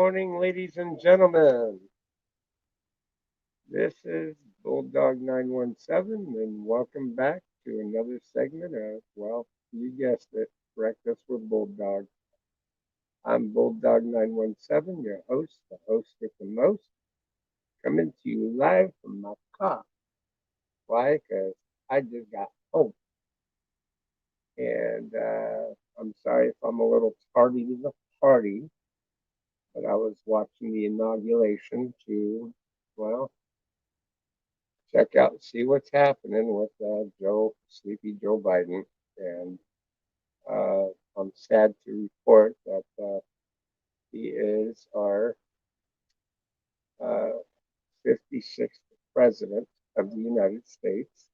morning, ladies and gentlemen. This is Bulldog 917, and welcome back to another segment of, well, you guessed it, Breakfast with Bulldog. I'm Bulldog 917, your host, the host with the most, coming to you live from my car. Why? Because I just got home. And I'm sorry if I'm a little tardy to the party, but I was watching the inauguration to, well, check out and see what's happening with Sleepy Joe Biden. And uh, I'm sad to report that he is our 56th president of the United States.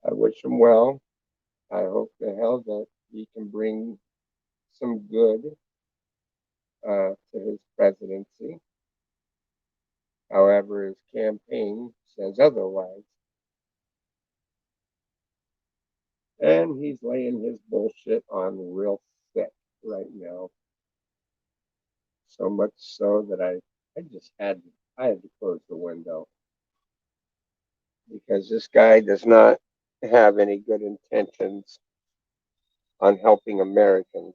I wish him well. I hope to hell that he can bring some good to his presidency. However, his campaign says otherwise. And he's laying his bullshit on real thick right now. So much so that I just had to close the window because this guy does not have any good intentions on helping Americans.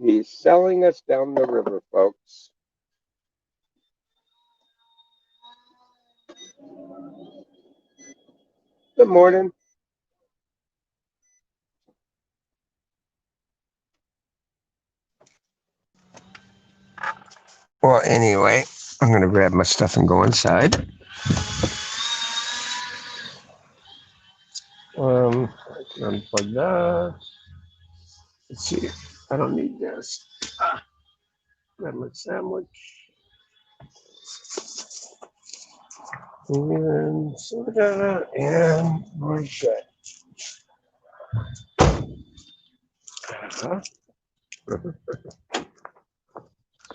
He's selling us down the river, folks. Good morning. Well, anyway, I'm going to grab my stuff and go inside. Unplug that. Let's see. I don't need this. Grab my sandwich. And soda, and we're good.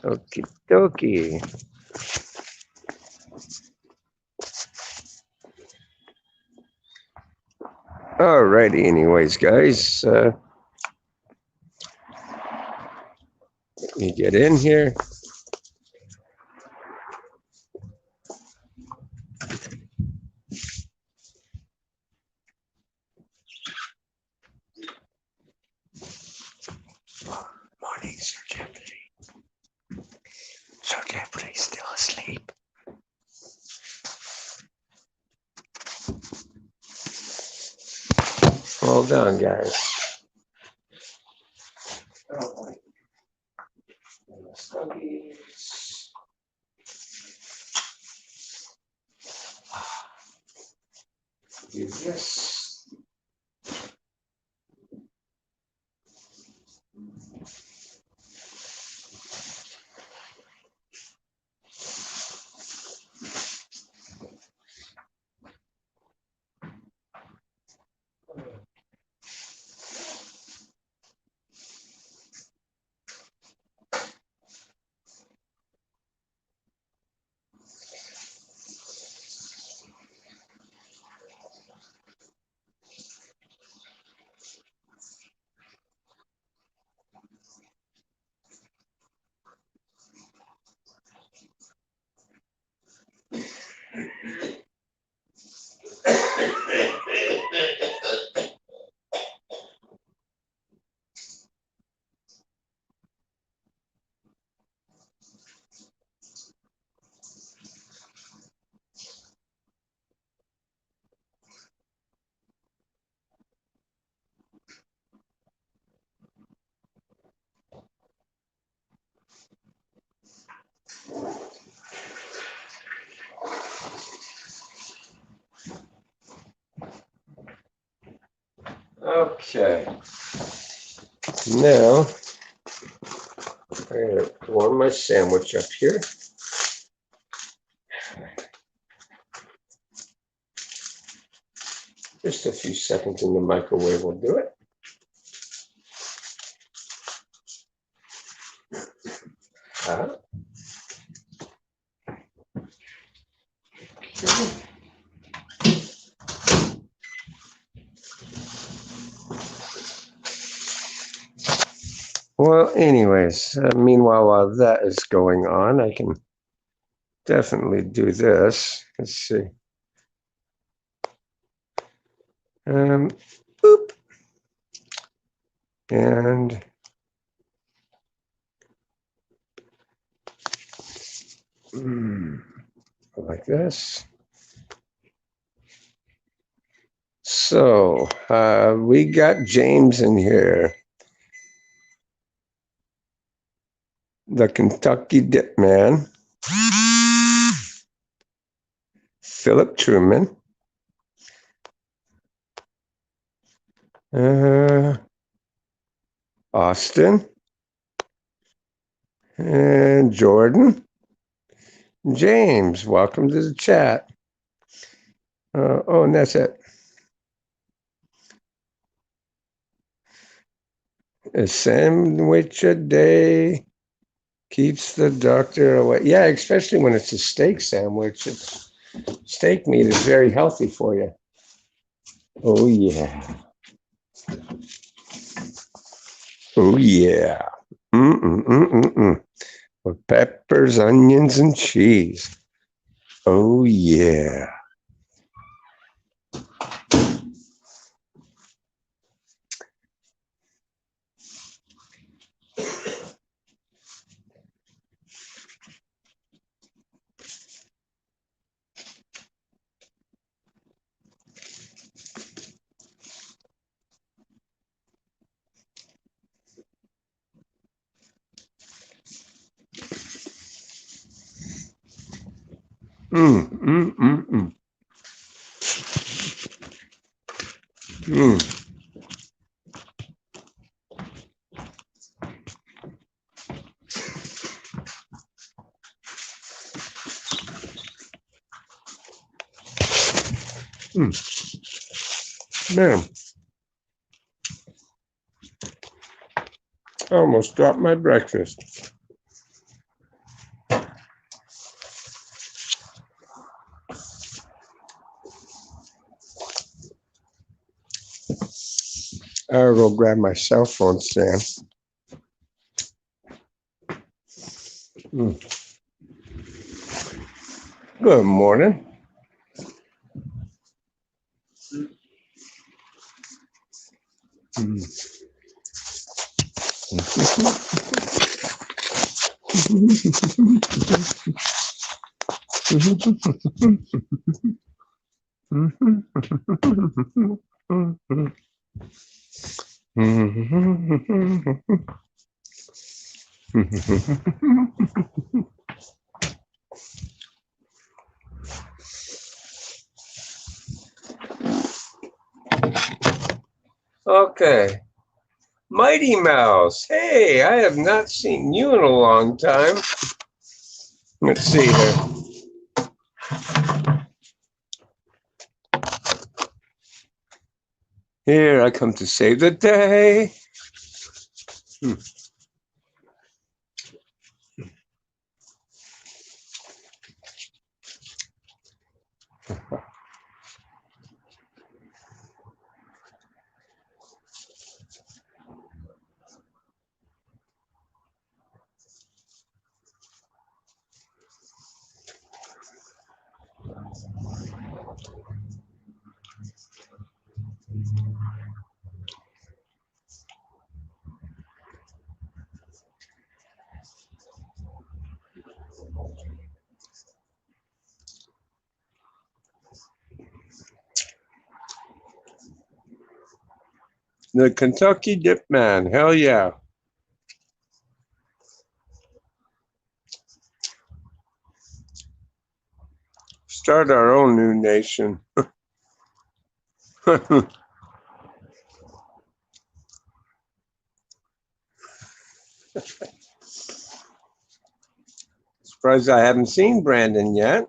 Okie dokie. Alrighty, anyways, guys. Let me get in here. Morning, Sir Deputy. Sir Deputy's still asleep. Hold on, guys. Oh, do this. Okay. Now, I'm going to warm my sandwich up here. Just a few seconds in the microwave will do it. Well, anyways, meanwhile, while that is going on, I can definitely do this. Let's see. Boop. And like this. So we got James in here, the Kentucky Dip Man, Philip Truman, Austin, and Jordan. James, welcome to the chat. Oh, and that's it. A sandwich a day keeps the doctor away. Yeah, especially when it's a steak sandwich. Steak meat is very healthy for you. Oh, yeah. Oh, yeah. Mm-mm-mm-mm-mm. With peppers, onions, and cheese. Oh, yeah. Mm. Mm. Man, I almost dropped my breakfast. I'll go grab my cell phone stand. Good morning. Okay. Mighty Mouse. Hey, I have not seen you in a long time. Let's see here. Here I come to save the day. The Kentucky Dip Man. Hell yeah. Start our own new nation. Surprised I haven't seen Brandon yet.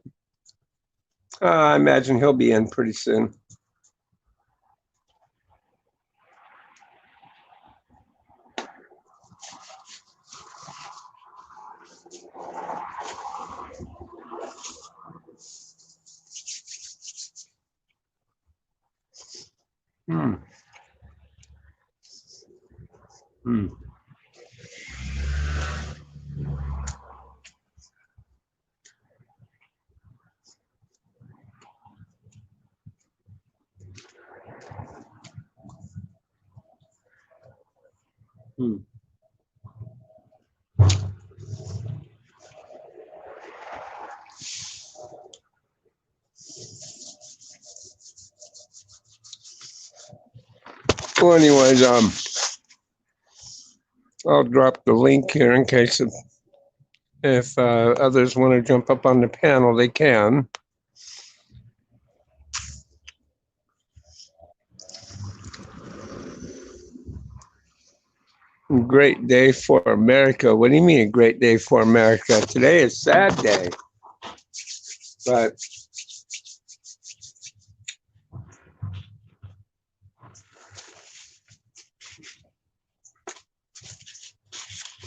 I imagine he'll be in pretty soon. Hmm. Hmm. Well, anyways, I'll drop the link here in case if others want to jump up on the panel, they can. Great day for America. What do you mean a great day for America? Today is sad day. But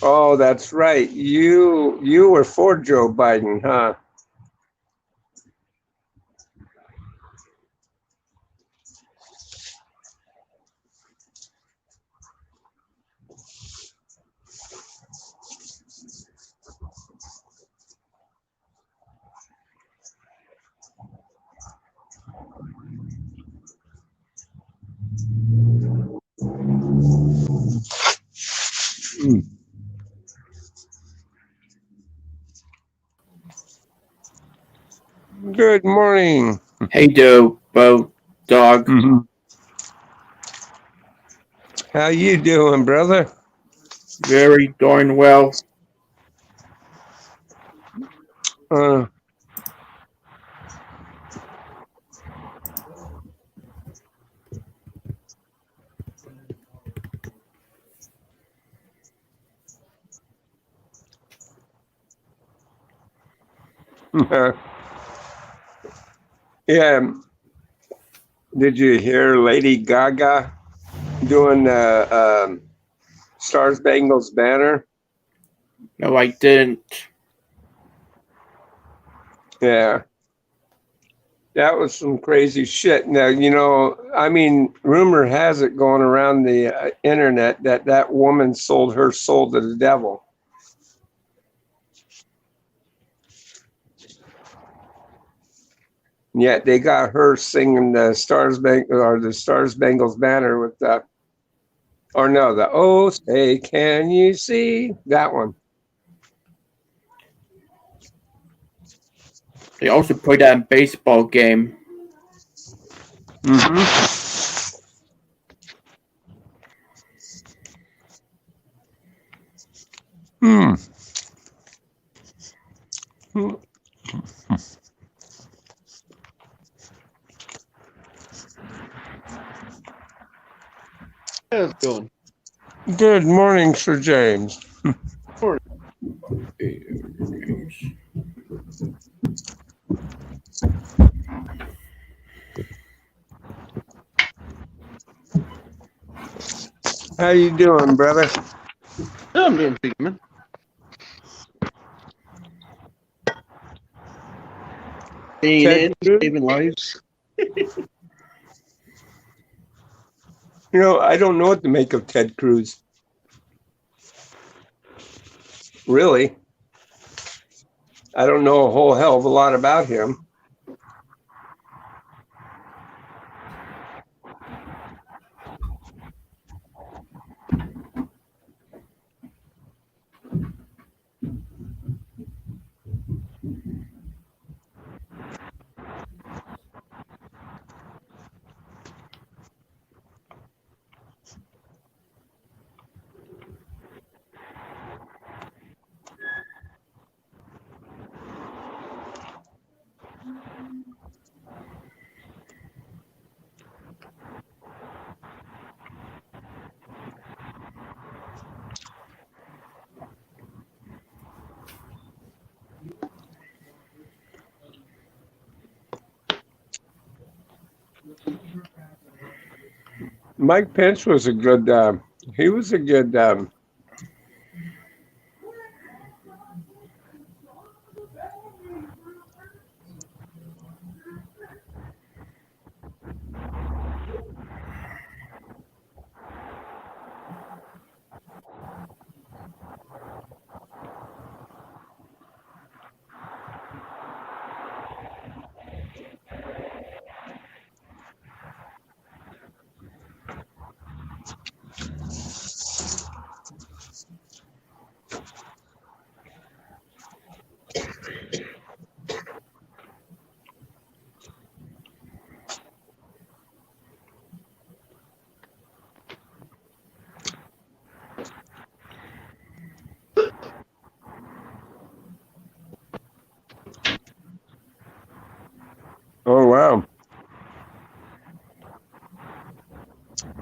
oh, that's right. You were for Joe Biden, huh? Mm. Good morning. Hey, bulldog. Mm-hmm. How you doing, brother? Very darn well. Uh, yeah. Did you hear Lady Gaga doing the Stars Bangles Banner? No, I didn't. Yeah. That was some crazy shit. Now, I mean, rumor has it going around the internet that that woman sold her soul to the devil. Yet they got her singing the Stars Bangles Banner with the, or no, the Oh Say Can You See, that one. They also played that in baseball game. Mm-hmm. Hmm. How's it going? Good morning, Sir James. How you doing, brother? I'm doing pretty good, man. Staying Ted in, Cruz? saving lives. I don't know what to make of Ted Cruz. Really. I don't know a whole hell of a lot about him. Mike Pence was a good, he was a good,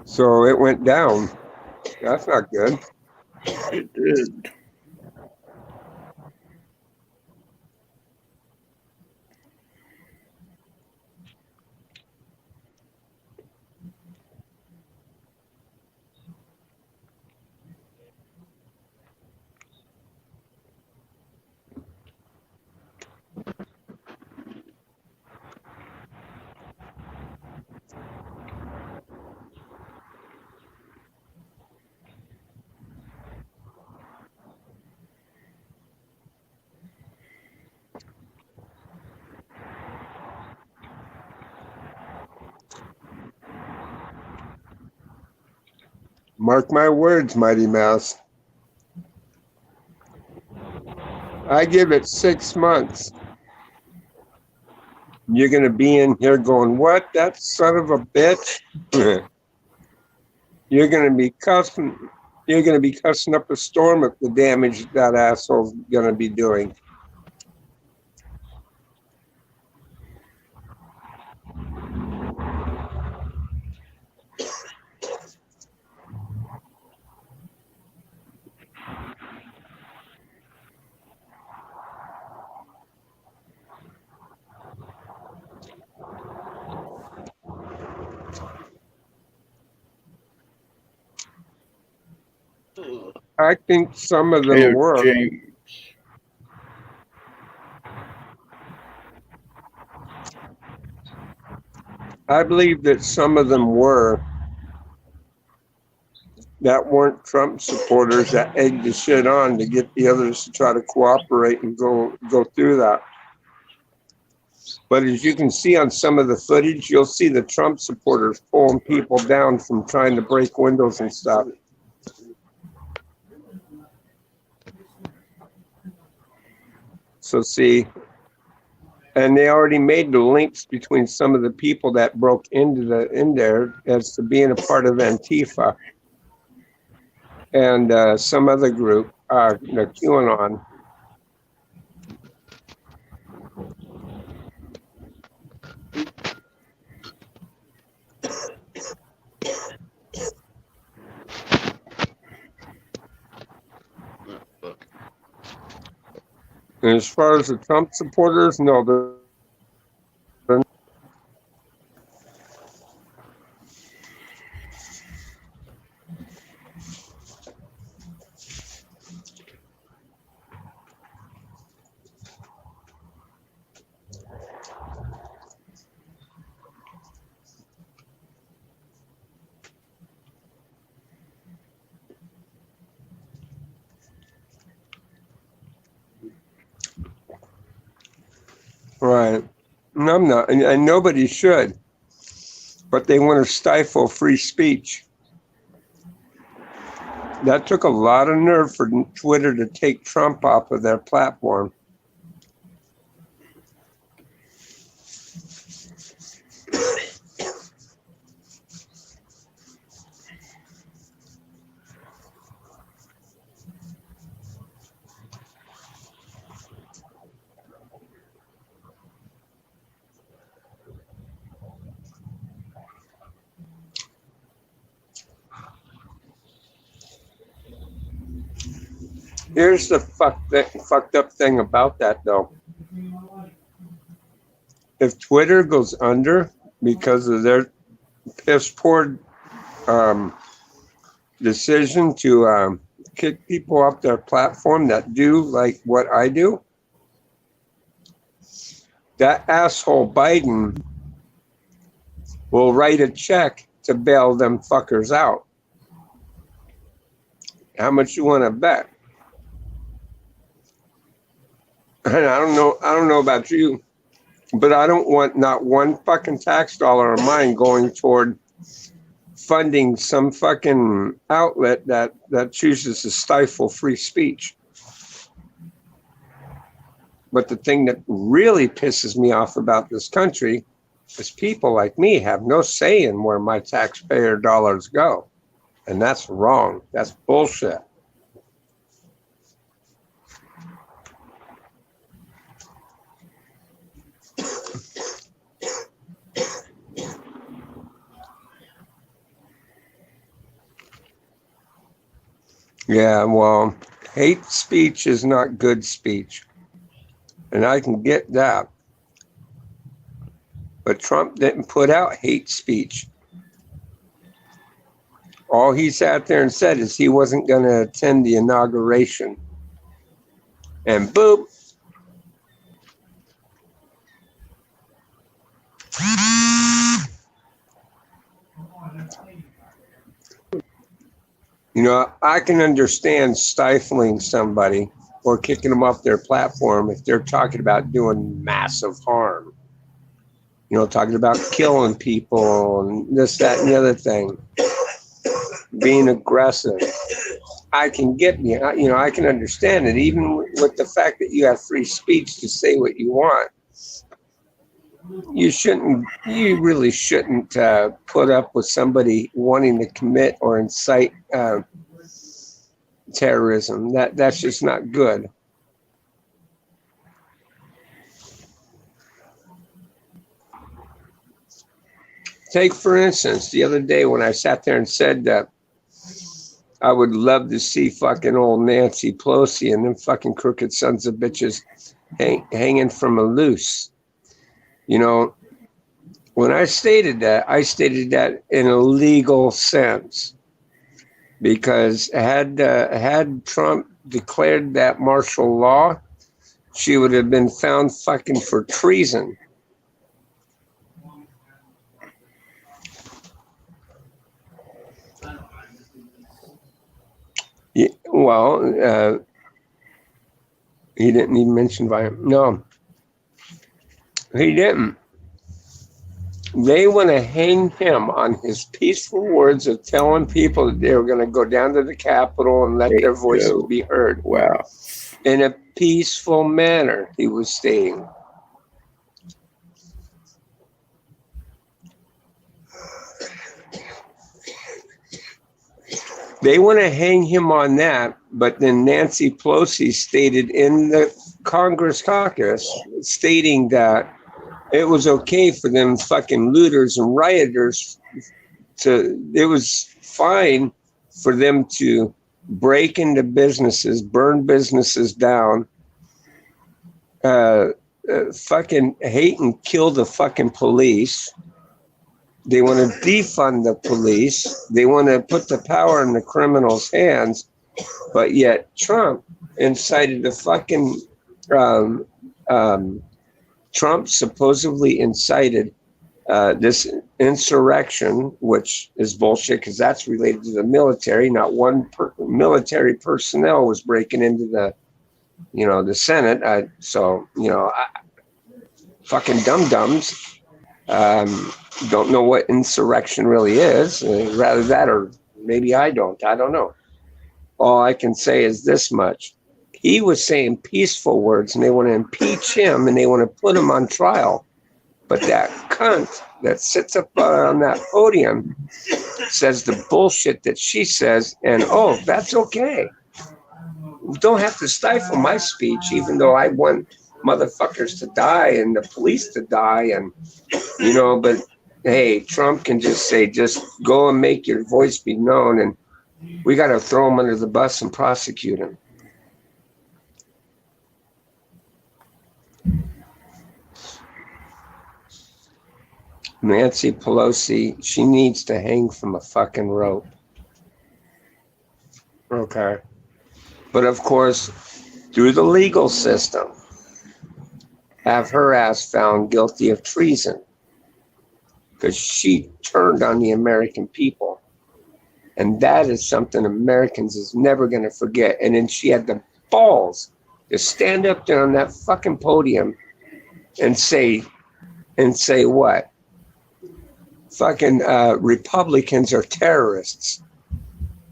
So it went down. That's not good. It did. Mark my words, Mighty Mouse. I give it 6 months. You're going to be in here going, what? That son of a bitch? You're going to be cussing. You're going to be cussing up a storm at the damage that asshole's going to be doing. I think some of them Hey, were. James. I believe that some of them were that weren't Trump supporters that egged the shit on to get the others to try to cooperate and go through that. But as you can see on some of the footage, you'll see the Trump supporters pulling people down from trying to break windows and stuff. So see, and they already made the links between some of the people that broke in there as to being a part of Antifa and some other group, the QAnon. And as far as the Trump supporters, no, they're right. And I'm not, and nobody should, but they want to stifle free speech. That took a lot of nerve for Twitter to take Trump off of their platform. Here's the fucked up thing about that, though. If Twitter goes under because of their piss poor decision to kick people off their platform that do like what I do, that asshole Biden will write a check to bail them fuckers out. How much you want to bet? And I don't know about you, but I don't want not one fucking tax dollar of mine going toward funding some fucking outlet that chooses to stifle free speech. But the thing that really pisses me off about this country is people like me have no say in where my taxpayer dollars go. And that's wrong. That's bullshit. Yeah, well, hate speech is not good speech. And I can get that. But Trump didn't put out hate speech. All he sat there and said is he wasn't going to attend the inauguration. And boop. You know, I can understand stifling somebody or kicking them off their platform if they're talking about doing massive harm. You know, talking about killing people and this, that, and the other thing, being aggressive. I can get, you know, I can understand it, even with the fact that you have free speech to say what you want. You really shouldn't put up with somebody wanting to commit or incite terrorism. That's just not good. Take, for instance, the other day when I sat there and said that I would love to see fucking old Nancy Pelosi and them fucking crooked sons of bitches hanging from a noose. You know, when I stated that in a legal sense, because had Trump declared that martial law, she would have been found fucking for treason. Yeah, well, he didn't even mention violence. No, he didn't. They want to hang him on his peaceful words of telling people that they were going to go down to the Capitol and let their voices be heard. Wow. In a peaceful manner, he was stating. They want to hang him on that, but then Nancy Pelosi stated in the Congress caucus, stating that it was okay for them fucking looters and rioters it was fine for them to break into businesses, burn businesses down, fucking hate and kill the fucking police. They want to defund the police. They want to put the power in the criminals' hands. But yet Trump incited the fucking, Trump supposedly incited this insurrection, which is bullshit because that's related to the military. Not one military personnel was breaking into the, the Senate. Fucking dum-dums. Don't know what insurrection really is. Rather that, or maybe I don't know. All I can say is this much. He was saying peaceful words and they want to impeach him and they want to put him on trial. But that cunt that sits up on that podium says the bullshit that she says, and that's okay. You don't have to stifle my speech, even though I want motherfuckers to die and the police to die, and but hey, Trump can just say, just go and make your voice be known, and we got to throw him under the bus and prosecute him. Nancy Pelosi, she needs to hang from a fucking rope. Okay. But of course, through the legal system, have her ass found guilty of treason because she turned on the American people. And that is something Americans is never going to forget. And then she had the balls to stand up there on that fucking podium and say what? Fucking Republicans are terrorists.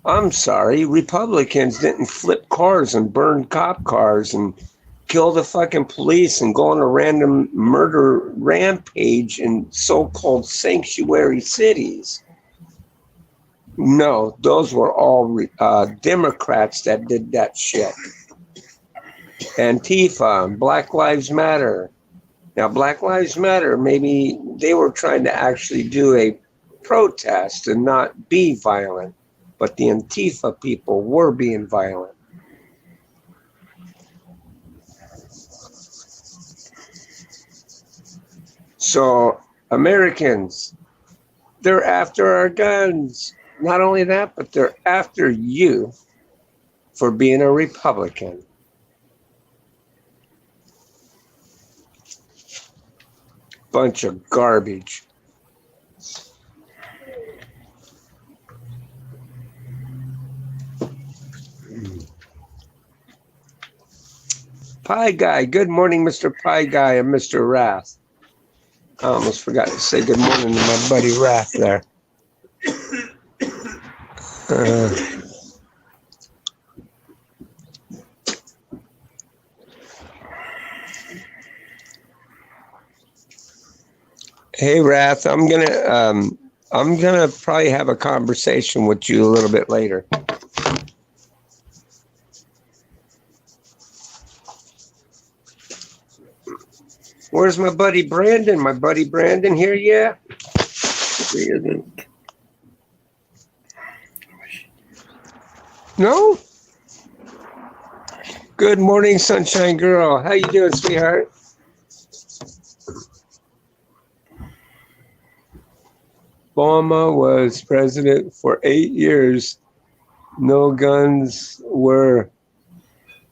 I'm sorry, Republicans didn't flip cars and burn cop cars and kill the fucking police and go on a random murder rampage in so-called sanctuary cities. No, those were all Democrats that did that shit. Antifa and Black Lives Matter. Now, Black Lives Matter, maybe they were trying to actually do a protest and not be violent. but the Antifa people were being violent. So Americans, they're after our guns. Not only that, but they're after you for being a Republican. Bunch of garbage. Pie Guy. Good morning, Mr. Pie Guy and Mr. Wrath. I almost forgot to say good morning to my buddy Wrath there. Hey Wrath, I'm gonna probably have a conversation with you a little bit later. Where's my buddy Brandon? My buddy Brandon here yet? No? Good morning, Sunshine Girl. How you doing, sweetheart? Obama was president for 8 years. No guns were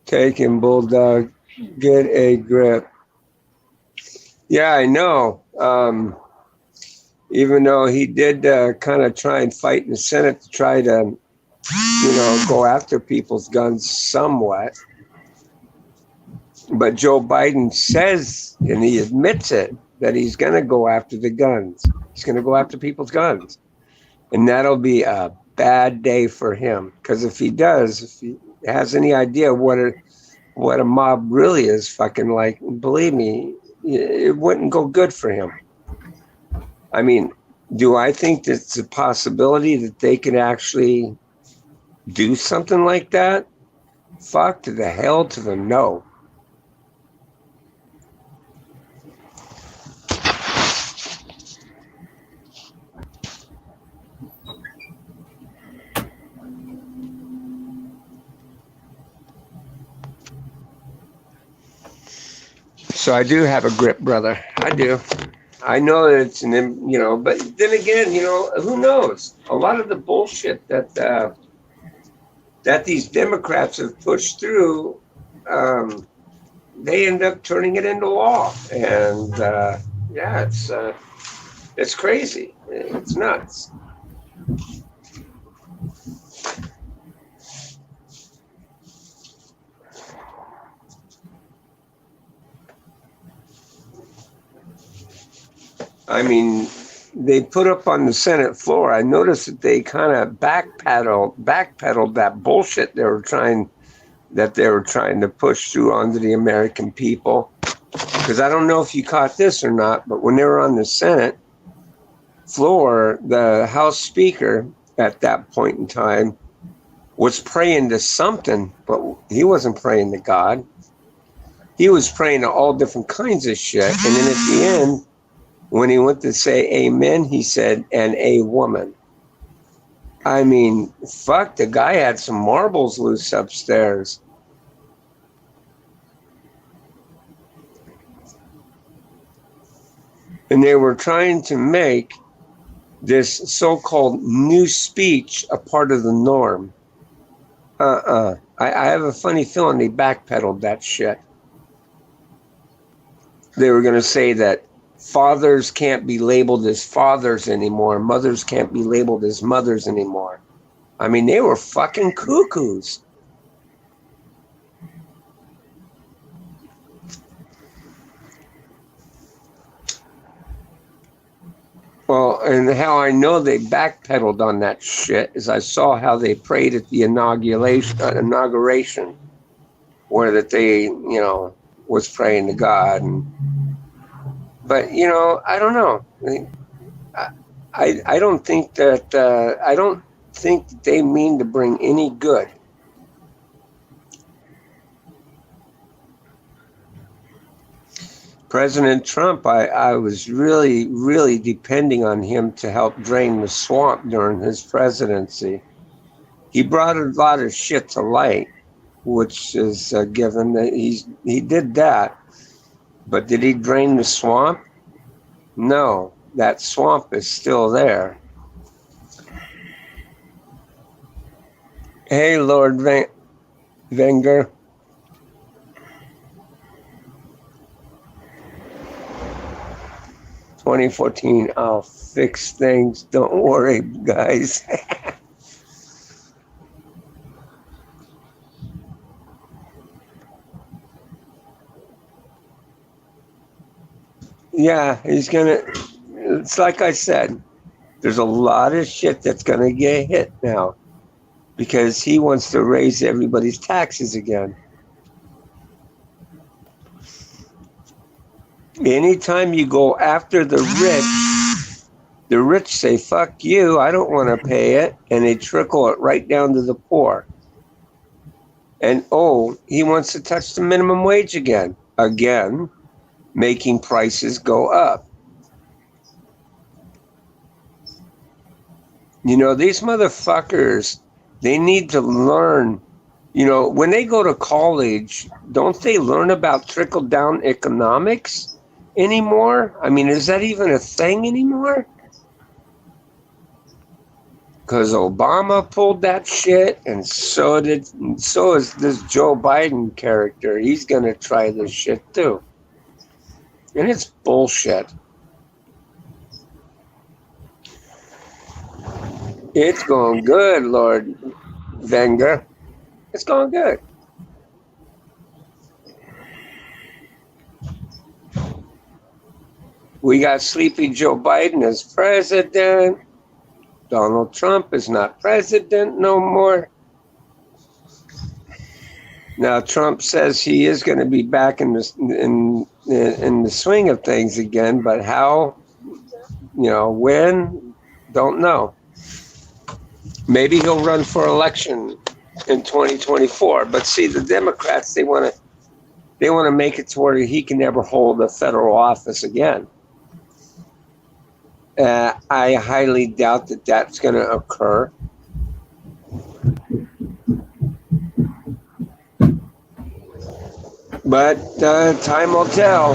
taken, bulldog. Get a grip. Yeah, I know. Even though he did kind of try and fight in the Senate to try to, go after people's guns somewhat. But Joe Biden says, and he admits it, that he's going to go after the guns. He's going to go after people's guns. And that'll be a bad day for him. Because if he does, if he has any idea what a mob really is fucking like, believe me, it wouldn't go good for him. I mean, do I think it's a possibility that they could actually do something like that? Fuck to the hell to the no. So I do have a grip, brother. I do. I know that it's but then again, who knows? A lot of the bullshit that these Democrats have pushed through, they end up turning it into law, and it's crazy. It's nuts. I mean, they put up on the Senate floor. I noticed that they kind of backpedaled that bullshit they were trying to push through onto the American people. Because I don't know if you caught this or not, but when they were on the Senate floor, the House Speaker at that point in time was praying to something, but he wasn't praying to God. He was praying to all different kinds of shit. And then at the end, when he went to say amen, he said, and a woman. I mean, fuck, the guy had some marbles loose upstairs. And they were trying to make this so-called new speech a part of the norm. I have a funny feeling they backpedaled that shit. They were going to say that fathers can't be labeled as fathers anymore. Mothers can't be labeled as mothers anymore. I mean, they were fucking cuckoos. Well, and how I know they backpedaled on that shit is I saw how they prayed at the inauguration, where that they, was praying to God. But I don't know. I don't think that they mean to bring any good. President Trump, I was really, really depending on him to help drain the swamp during his presidency. he brought a lot of shit to light, which is given that he did that. But did he drain the swamp? No, that swamp is still there. Hey, Lord Wenger. "2014, I'll fix things. Don't worry, guys." Yeah, he's gonna. It's like I said, there's a lot of shit that's gonna get hit now because he wants to raise everybody's taxes again. Anytime you go after the rich say, "Fuck you, I don't want to pay it," and they trickle it right down to the poor. And oh, he wants to touch the minimum wage again, making prices go up. You know, these motherfuckers, they need to learn. You know, when they go to college, don't they learn about trickle down economics anymore? I mean, is that even a thing anymore? Because Obama pulled that shit, and so is this Joe Biden character. He's gonna try this shit too, and it's bullshit. It's going good, Lord Wenger. It's going good. We got sleepy Joe Biden as president. Donald Trump is not president no more. Now Trump says he is going to be back in the swing of things again, but how? You know, when? Don't know. Maybe he'll run for election in 2024. But see, the Democrats, they want to make it to where he can never hold a federal office again. I highly doubt that that's going to occur. But time will tell.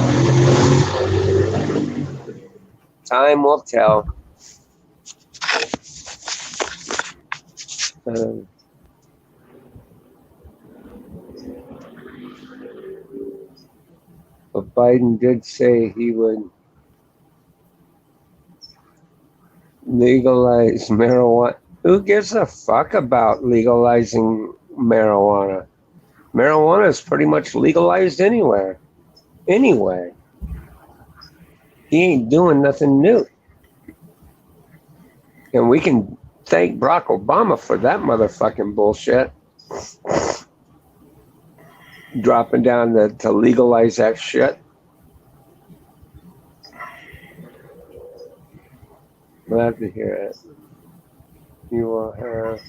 Time will tell. But Biden did say he would legalize marijuana. Who gives a fuck about legalizing marijuana? Marijuana is pretty much legalized anywhere. Anyway. He ain't doing nothing new. And we can thank Barack Obama for that motherfucking bullshit. Dropping down to legalize that shit. Glad to hear it. You will have.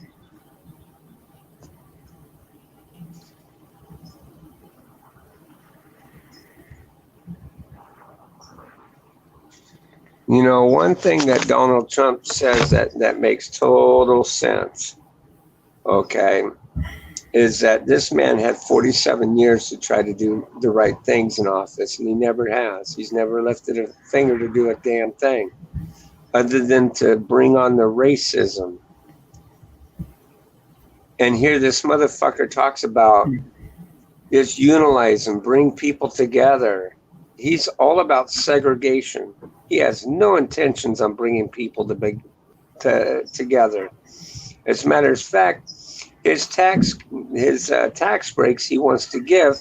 You know, one thing that Donald Trump says that makes total sense, okay, is that this man had 47 years to try to do the right things in office, and he never has. He's never lifted a finger to do a damn thing other than to bring on the racism. And here this motherfucker talks about this unilize and bring people together. He's all about segregation. He has no intentions on bringing people together. As a matter of fact, his tax breaks he wants to give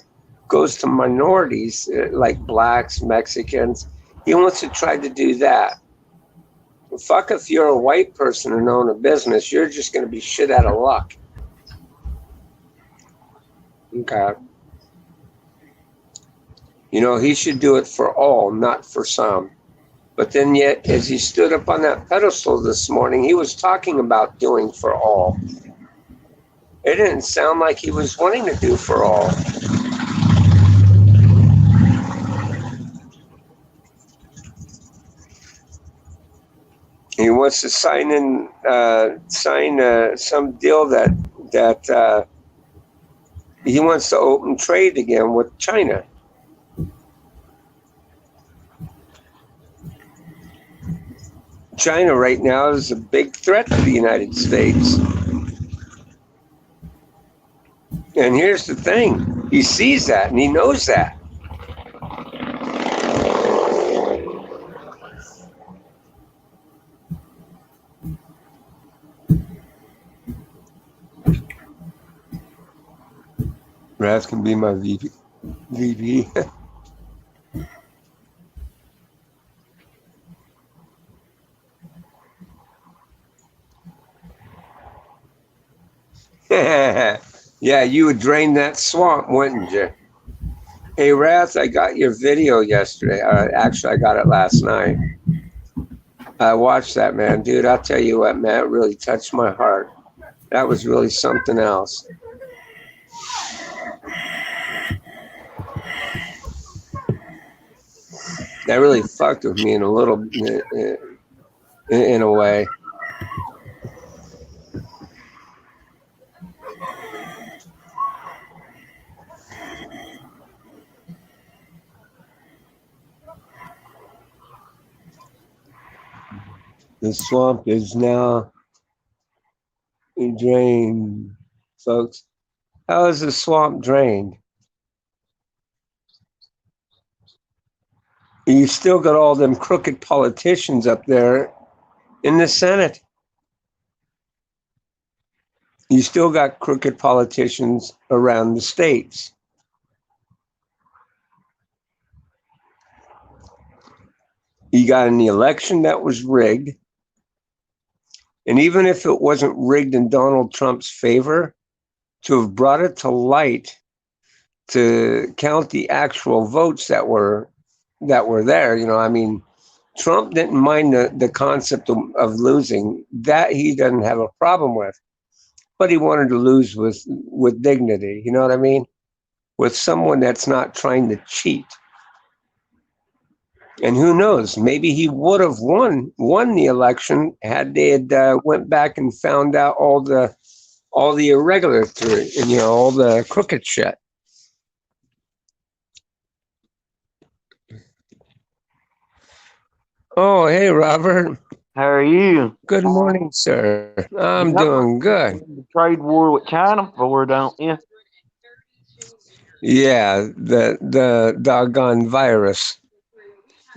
goes to minorities like blacks, Mexicans. He wants to try to do that. Fuck if you're a white person and own a business, you're just going to be shit out of luck. Okay. You know, he should do it for all, not for some. But then yet, as he stood up on that pedestal this morning, he was talking about doing for all. It didn't sound like he was wanting to do for all. He wants to sign some deal that he wants to open trade again with China. China right now is a big threat to the United States. And here's the thing, he sees that and he knows that. Raz can be my VP. Yeah, you would drain that swamp, wouldn't you? Hey, Raz, I got your video yesterday. Actually, I got it last night. I watched that, man. Dude, I'll tell you what, man, it really touched my heart. That was really something else. That really fucked with me in a way. The swamp is now drained, folks. How is the swamp drained? You still got all them crooked politicians up there in the Senate. You still got crooked politicians around the states. You got an election that was rigged. And even if it wasn't rigged in Donald Trump's favor, to have brought it to light to count the actual votes that were there, I mean, Trump didn't mind the concept of losing. That he doesn't have a problem with. But he wanted to lose with dignity, you know what I mean? With someone that's not trying to cheat. And who knows? Maybe he would have won the election had they had went back and found out all the irregularity and all the crooked shit. Oh, hey, Robert. How are you? Good morning, sir. I'm You know doing good. the trade war with China for, don't you? Yeah, the doggone virus.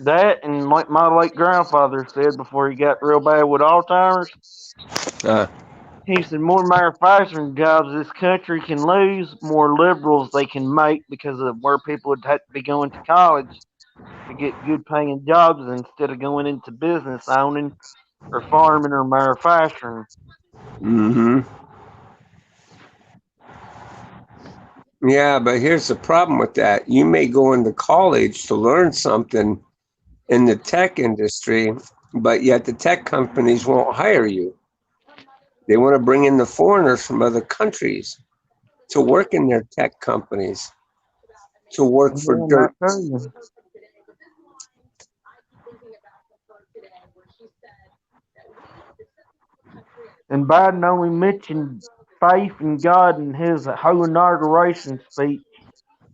That and like my late grandfather said before he got real bad with Alzheimer's, Uh, he said more manufacturing jobs this country can lose, more liberals they can make because of where people would have to be going to college to get good paying jobs instead of going into business owning or farming or manufacturing. mm-hmm. Yeah, but here's the problem with that. You may go into college to learn something in the tech industry, but yet the tech companies won't hire you. They want to bring in the foreigners from other countries to work in their tech companies, to work I'm for doing that dirt. too. And Biden only mentioned faith in God in his whole inauguration speech,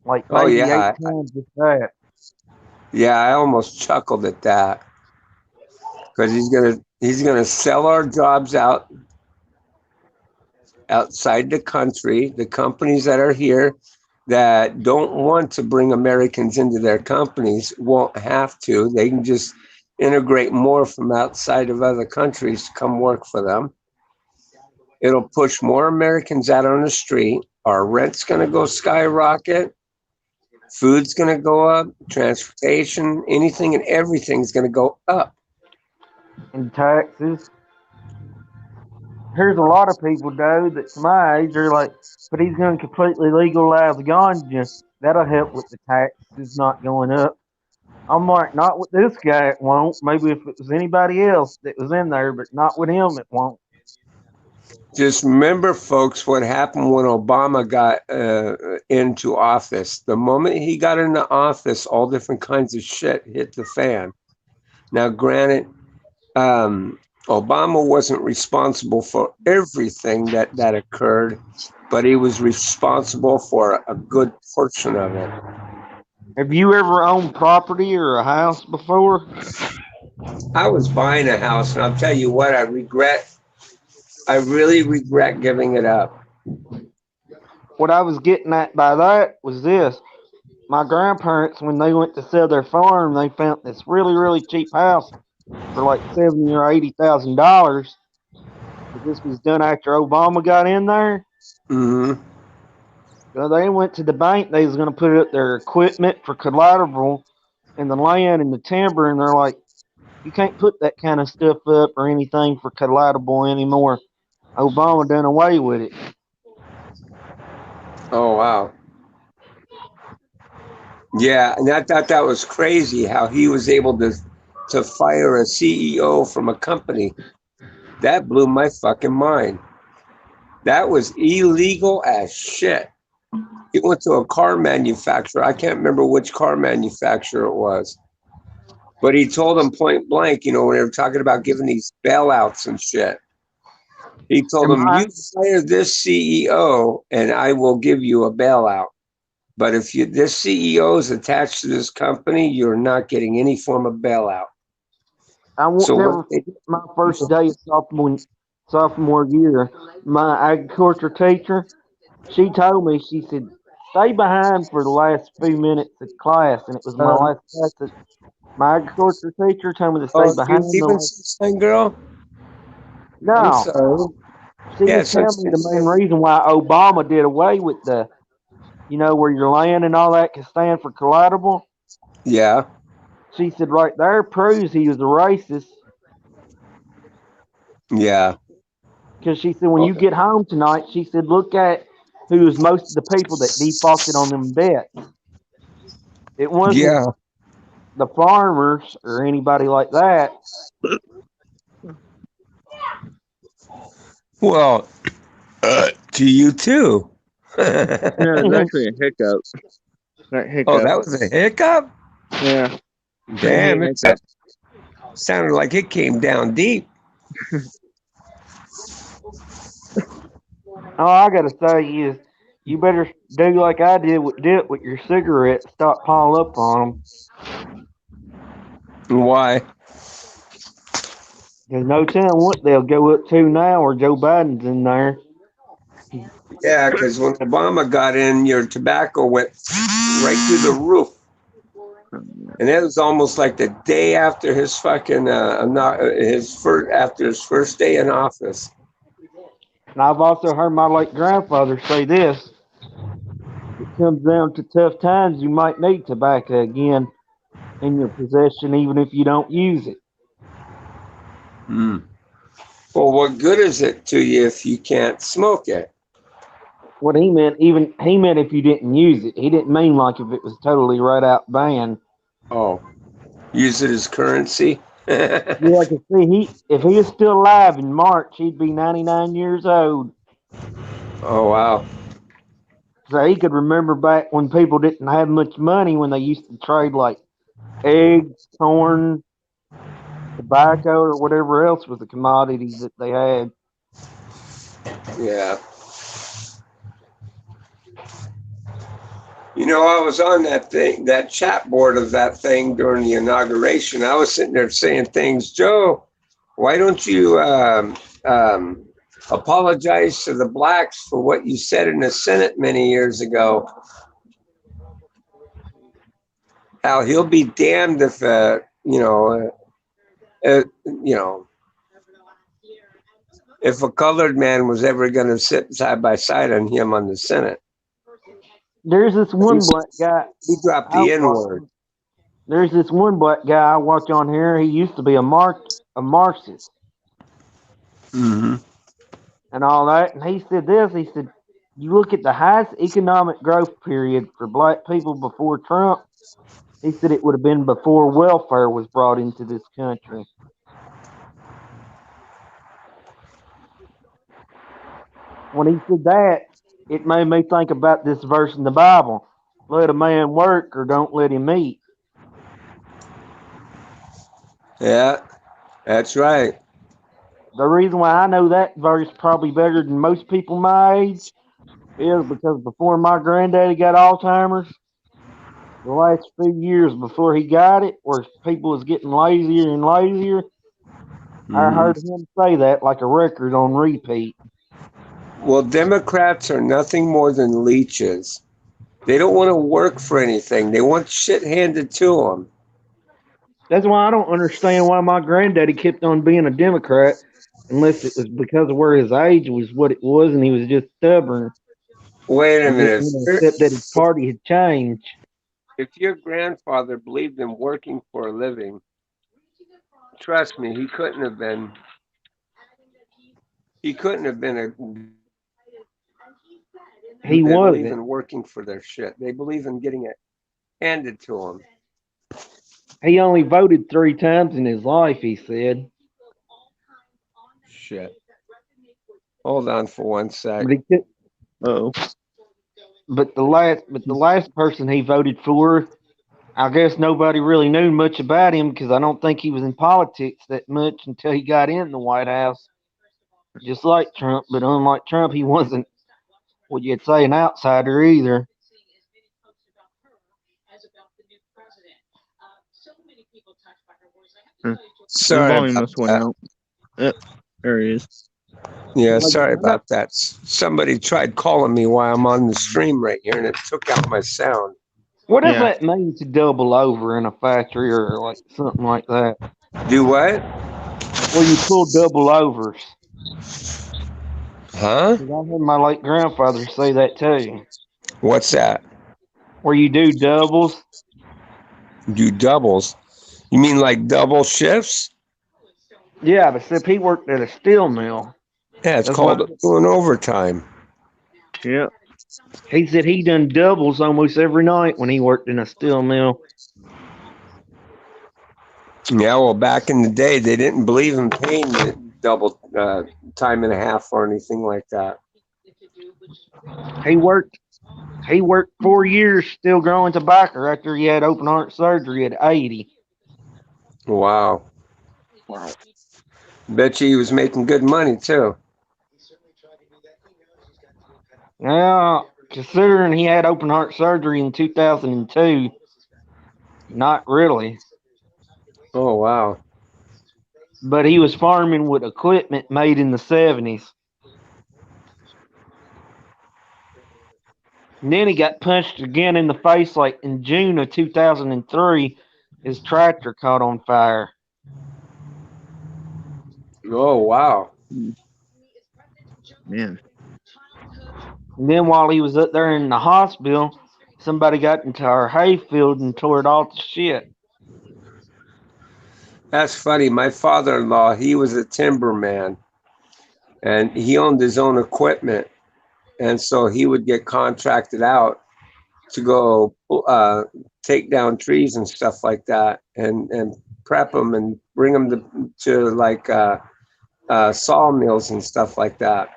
like Oh maybe eight yeah, times with that. yeah. I almost chuckled at that because he's gonna sell our jobs outside the country. The companies that are here that don't want to bring Americans into their companies won't have to. They can just integrate more from outside of other countries to come work for them. It'll push more Americans out on the street. Our rent's going to go skyrocket. Food's going to go up. Transportation, anything and everything's going to go up. In taxes. Here's a lot of people, though, that's my age, are like, but he's going to completely legalize ganja. That'll help with the taxes not going up. I'm like, not with this guy, it won't. Maybe if it was anybody else that was in there, but not with him, it won't. Just remember, folks, what happened when Obama got into office. The moment he got into office, all different kinds of shit hit the fan. Now, granted, Obama wasn't responsible for everything that occurred, but he was responsible for a good portion of it. Have you ever owned property or a house before? I was buying a house, and I'll tell you what, I really regret giving it up. What I was getting at by that was this. My grandparents, when they went to sell their farm, they found this really, really cheap house for like 70 or $80,000. But this was done after Obama got in there. Hmm. So they went to the bank. They was going to put up their equipment for collateral and the land and the timber, and they're like, you can't put that kind of stuff up or anything for collateral anymore. Obama done away with it. Oh wow. Yeah, and I thought that was crazy how he was able to fire a CEO from a company. That blew my fucking mind. That was illegal as shit. He went to a car manufacturer. I can't remember which car manufacturer it was, but he told them point blank, when they were talking about giving these bailouts and shit, he told And them, my "You fire this CEO, and I will give you a bailout. But if this CEO is attached to this company, you're not getting any form of bailout." I won't So what never they, forget my first day of sophomore year. My agriculture teacher, she told me, she said, stay behind for the last few minutes of class. And it was my uh, last class. My agriculture teacher told me to stay oh, you behind the leaving, last. sunshine girl? I'm No, sorry. she Yeah, was telling me sunshine. the main reason why Obama did away with where your land and all that can stand for collateral. Yeah, She said right there proves he was a racist. yeah, Because she said when oh, you get home tonight, she said look at who was most of the people that defaulted on them debts. It wasn't yeah. the farmers or anybody like that. Well, to you too. Yeah, it's Oh, actually a hiccup. That hiccup. that was a hiccup. Yeah, I hate Damn, it hiccups. sounded like it came down deep. All I gotta say is you better do like I did with dip with your cigarettes. Stop piling up on them. Why? There's no telling what they'll go up to now, or Joe Biden's in there. Yeah, because when Obama got in, your tobacco went right through the roof. And it was almost like the day after his fucking not his first after his first day in office. And I've also heard my late grandfather say this: if it comes down to tough times, you might need tobacco again in your possession, even if you don't use it. Hmm. Well, what good is it to you if you can't smoke it? What he meant if you didn't use it. He didn't mean like if it was totally right out banned. Oh, use it as currency. Yeah, I can see if he was still alive in March, he'd be 99 years old. Oh wow. So he could remember back when people didn't have much money when they used to trade like eggs, corn, tobacco, or whatever else was a commodity that they had. Yeah. I was on that chat board of that thing during the inauguration. I was sitting there saying things, Joe, why don't you um, apologize to the blacks for what you said in the Senate many years ago? How he'll be damned if, uh, you know, if a colored man was ever going to sit side by side on him on the Senate. There's this He, one black guy. he dropped I the N watch, word. there's this one black guy I watch on here. He used to be a Marxist Mm-hmm. and all that, and he said this. He said, "You look at the highest economic growth period for black people before Trump." He said it would have been before welfare was brought into this country. When he said that, it made me think about this verse in the Bible: "Let a man work, or don't let him eat." Yeah, that's right. The reason why I know that verse probably better than most people my age is because before my granddaddy got Alzheimer's, the last few years before he got it, where people was getting lazier and lazier, I Hmm. heard him say that like a record on repeat. Well, Democrats are nothing more than leeches. They don't want to work for anything. They want shit handed to them. That's why I don't understand why my granddaddy kept on being a Democrat, unless it was because of where his age was what it was, and he was just stubborn Wait a and didn't minute. want to accept that his party had changed. If your grandfather believed in working for a living, trust me, he couldn't have been a He they believe wasn't. in working for their shit. They believe in getting it handed to them. He only voted 3 times in his life, he said. Shit. Hold on for one sec. But he could, Oh, but the last person he voted for, I guess nobody really knew much about him because I don't think he was in politics that much until he got in the White House. Just like Trump, but unlike Trump, he wasn't what you'd say an outsider either. huh. Your Sorry volume about must went that. out. Yep, there he is. Yeah, Like, sorry I know, about that. Somebody tried calling me while I'm on the stream right here, and it took out my sound. what does Yeah, that mean to double over in a factory or like something like that? Do what? Where you pull double overs. Huh? 'Cause I heard my late grandfather say that too. What's that? Where you do doubles. Do doubles? You mean like double shifts? Yeah, but except he worked at a steel mill. Yeah, it's That's why called doing overtime. yeah. he said he done doubles almost every night when he worked in a steel mill. Yeah, well, back in the day, they didn't believe in paying the double time and a half or anything like that. He worked he worked 4 years still growing tobacco after he had open heart surgery at 80. Wow. Wow. Bet you he was making good money too. Now, considering he had open heart surgery in 2002, not really. Oh, wow. But he was farming with equipment made in the 70s. And then he got punched again in the face like in June of 2003. His tractor caught on fire. Oh, wow. Mm, man. And then while he was up there in the hospital, somebody got into our hayfield and tore it all to shit. That's funny. My father-in-law, he was a timberman and he owned his own equipment. And so he would get contracted out to go take down trees and stuff like that and prep them and bring them to like sawmills and stuff like that.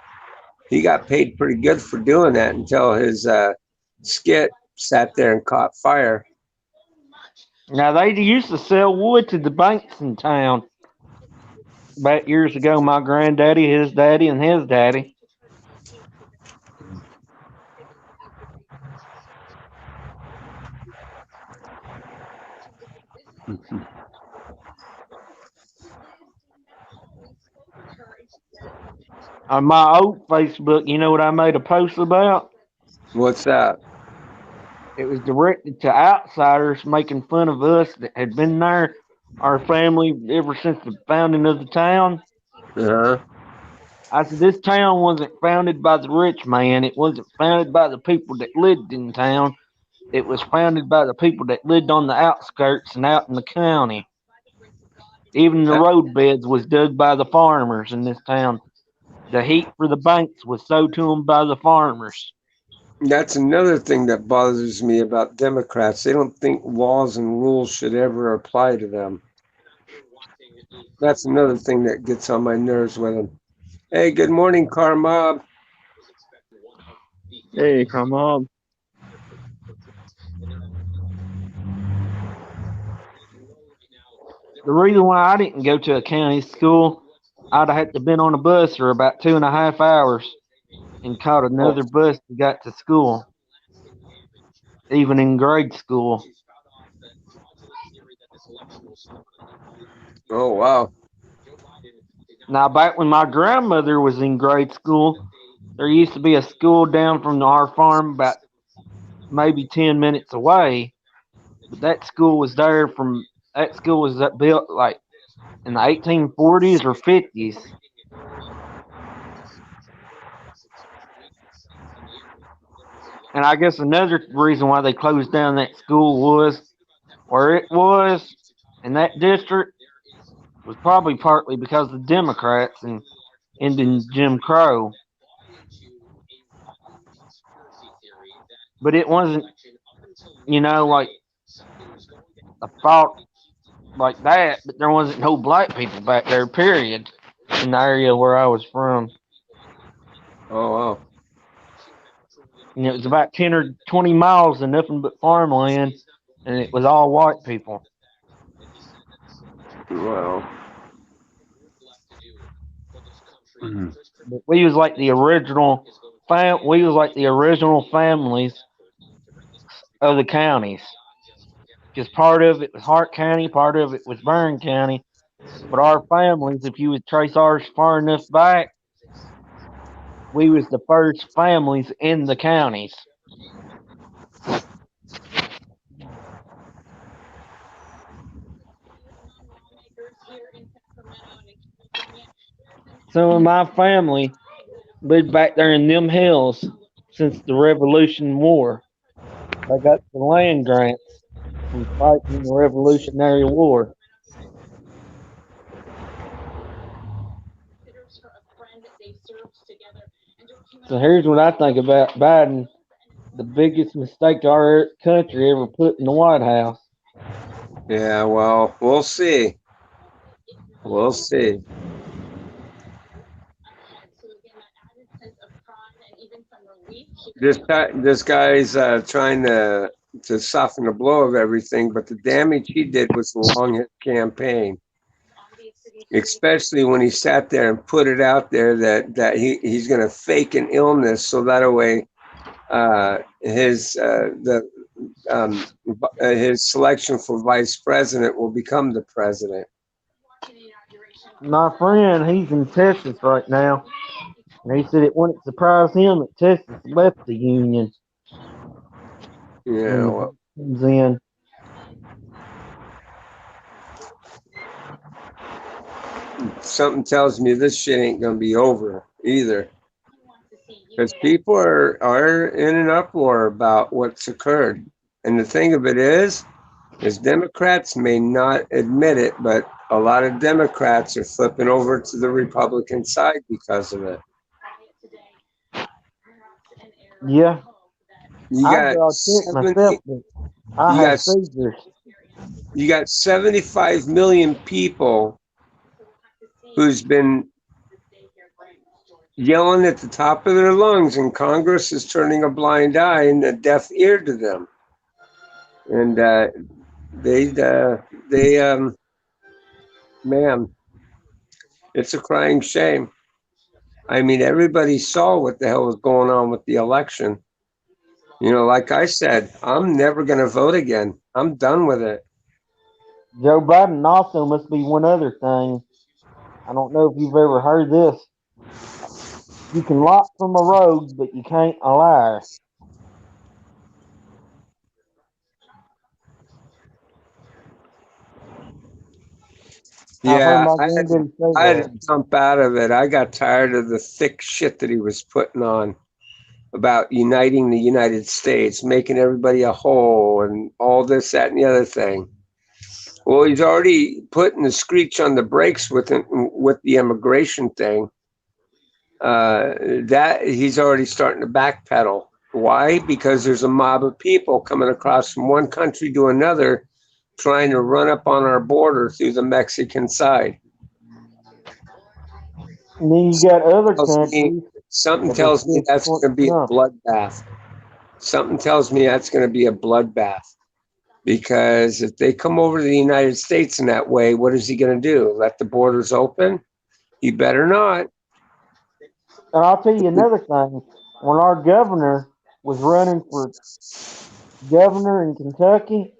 He got paid pretty good for doing that until his skit sat there and caught fire. Now they used to sell wood to the banks in town back years ago. My granddaddy, his daddy, and his daddy. On my old Facebook, you know what I made a post about? What's that? It was directed to outsiders making fun of us that had been there, our family, ever since the founding of the town. Uh-huh. I said, this town wasn't founded by the rich man. It wasn't founded by the people that lived in town. It was founded by the people that lived on the outskirts and out in the county. Even the That, road beds was dug by the farmers in this town. The heat for the banks was sold to them by the farmers. that's another thing that bothers me about Democrats. They don't think laws and rules should ever apply to them. That's another thing that gets on my nerves with them. Hey, good morning, Carmob. Hey, come on. The reason why I didn't go to a county school I'd have had to been on a bus for about 2.5 hours and caught Oh, another bus to got to school, even in grade school. oh wow. Now, back when my grandmother was in grade school, there used to be a school down from our farm about maybe 10 minutes away, but that school was built like in the 1840s or 50s. And I guess another reason why they closed down that school was where it was in that district was probably partly because of the Democrats and ending Jim Crow. But it wasn't, like a fault like that, but there wasn't no black people back there, period, in the area where I was from. Oh wow. And it was about 10 or 20 miles of nothing but farmland, and it was all white people. Wow. Mhm. But we was like the original we was like the original families of the counties. Because part of it was Hart County, part of it was Byrne County. But our families, if you would trace ours far enough back, we was the first families in the counties. Some of my family lived back there in them hills since the Revolution War. They got the land grants from fighting in the Revolutionary War. So here's what I think about Biden: the biggest mistake our country ever put in the White House. Yeah, well, we'll see. We'll see. This guy's trying to soften the blow of everything, but the damage he did was along his campaign, especially when he sat there and put it out there that he's going to fake an illness so that way um, his selection for vice president will become the president. My friend, he's in Texas right now, and he said it wouldn't surprise him that Texas left the Union when Yeah, the well, vote comes in. something tells me this shit ain't going to be over either. Because people are in an uproar about what's occurred. And the thing of it is Democrats may not admit it, but a lot of Democrats are flipping over to the Republican side because of it. Yeah, You I got draw a check myself, 70, but I you have got seizures. you got 75 million people who's been yelling at the top of their lungs, and Congress is turning a blind eye and a deaf ear to them. And they man, it's a crying shame. I mean, everybody saw what the hell was going on with the election. Like I said, I'm never going to vote again. I'm done with it. Joe Biden also must be one other thing. I don't know if you've ever heard this. You can lock from a rogue, but you can't a liar. I've heard Yeah, my granddaddy say I had to that. jump out of it. I got tired of the thick shit that he was putting on about uniting the United States, making everybody a whole, and all this, that, and the other thing. Well, he's already putting the screech on the brakes with the immigration thing. That he's already starting to backpedal. Why? Because there's a mob of people coming across from one country to another, trying to run up on our border through the Mexican side. And then you got other Tells me, countries something that are tells me still that's supporting going to be a Trump. bloodbath. Something tells me that's going to be a bloodbath. Because if they come over to the United States in that way, what is he going to do? Let the borders open? You better not. And I'll tell you another thing. When our governor was running for governor in Kentucky,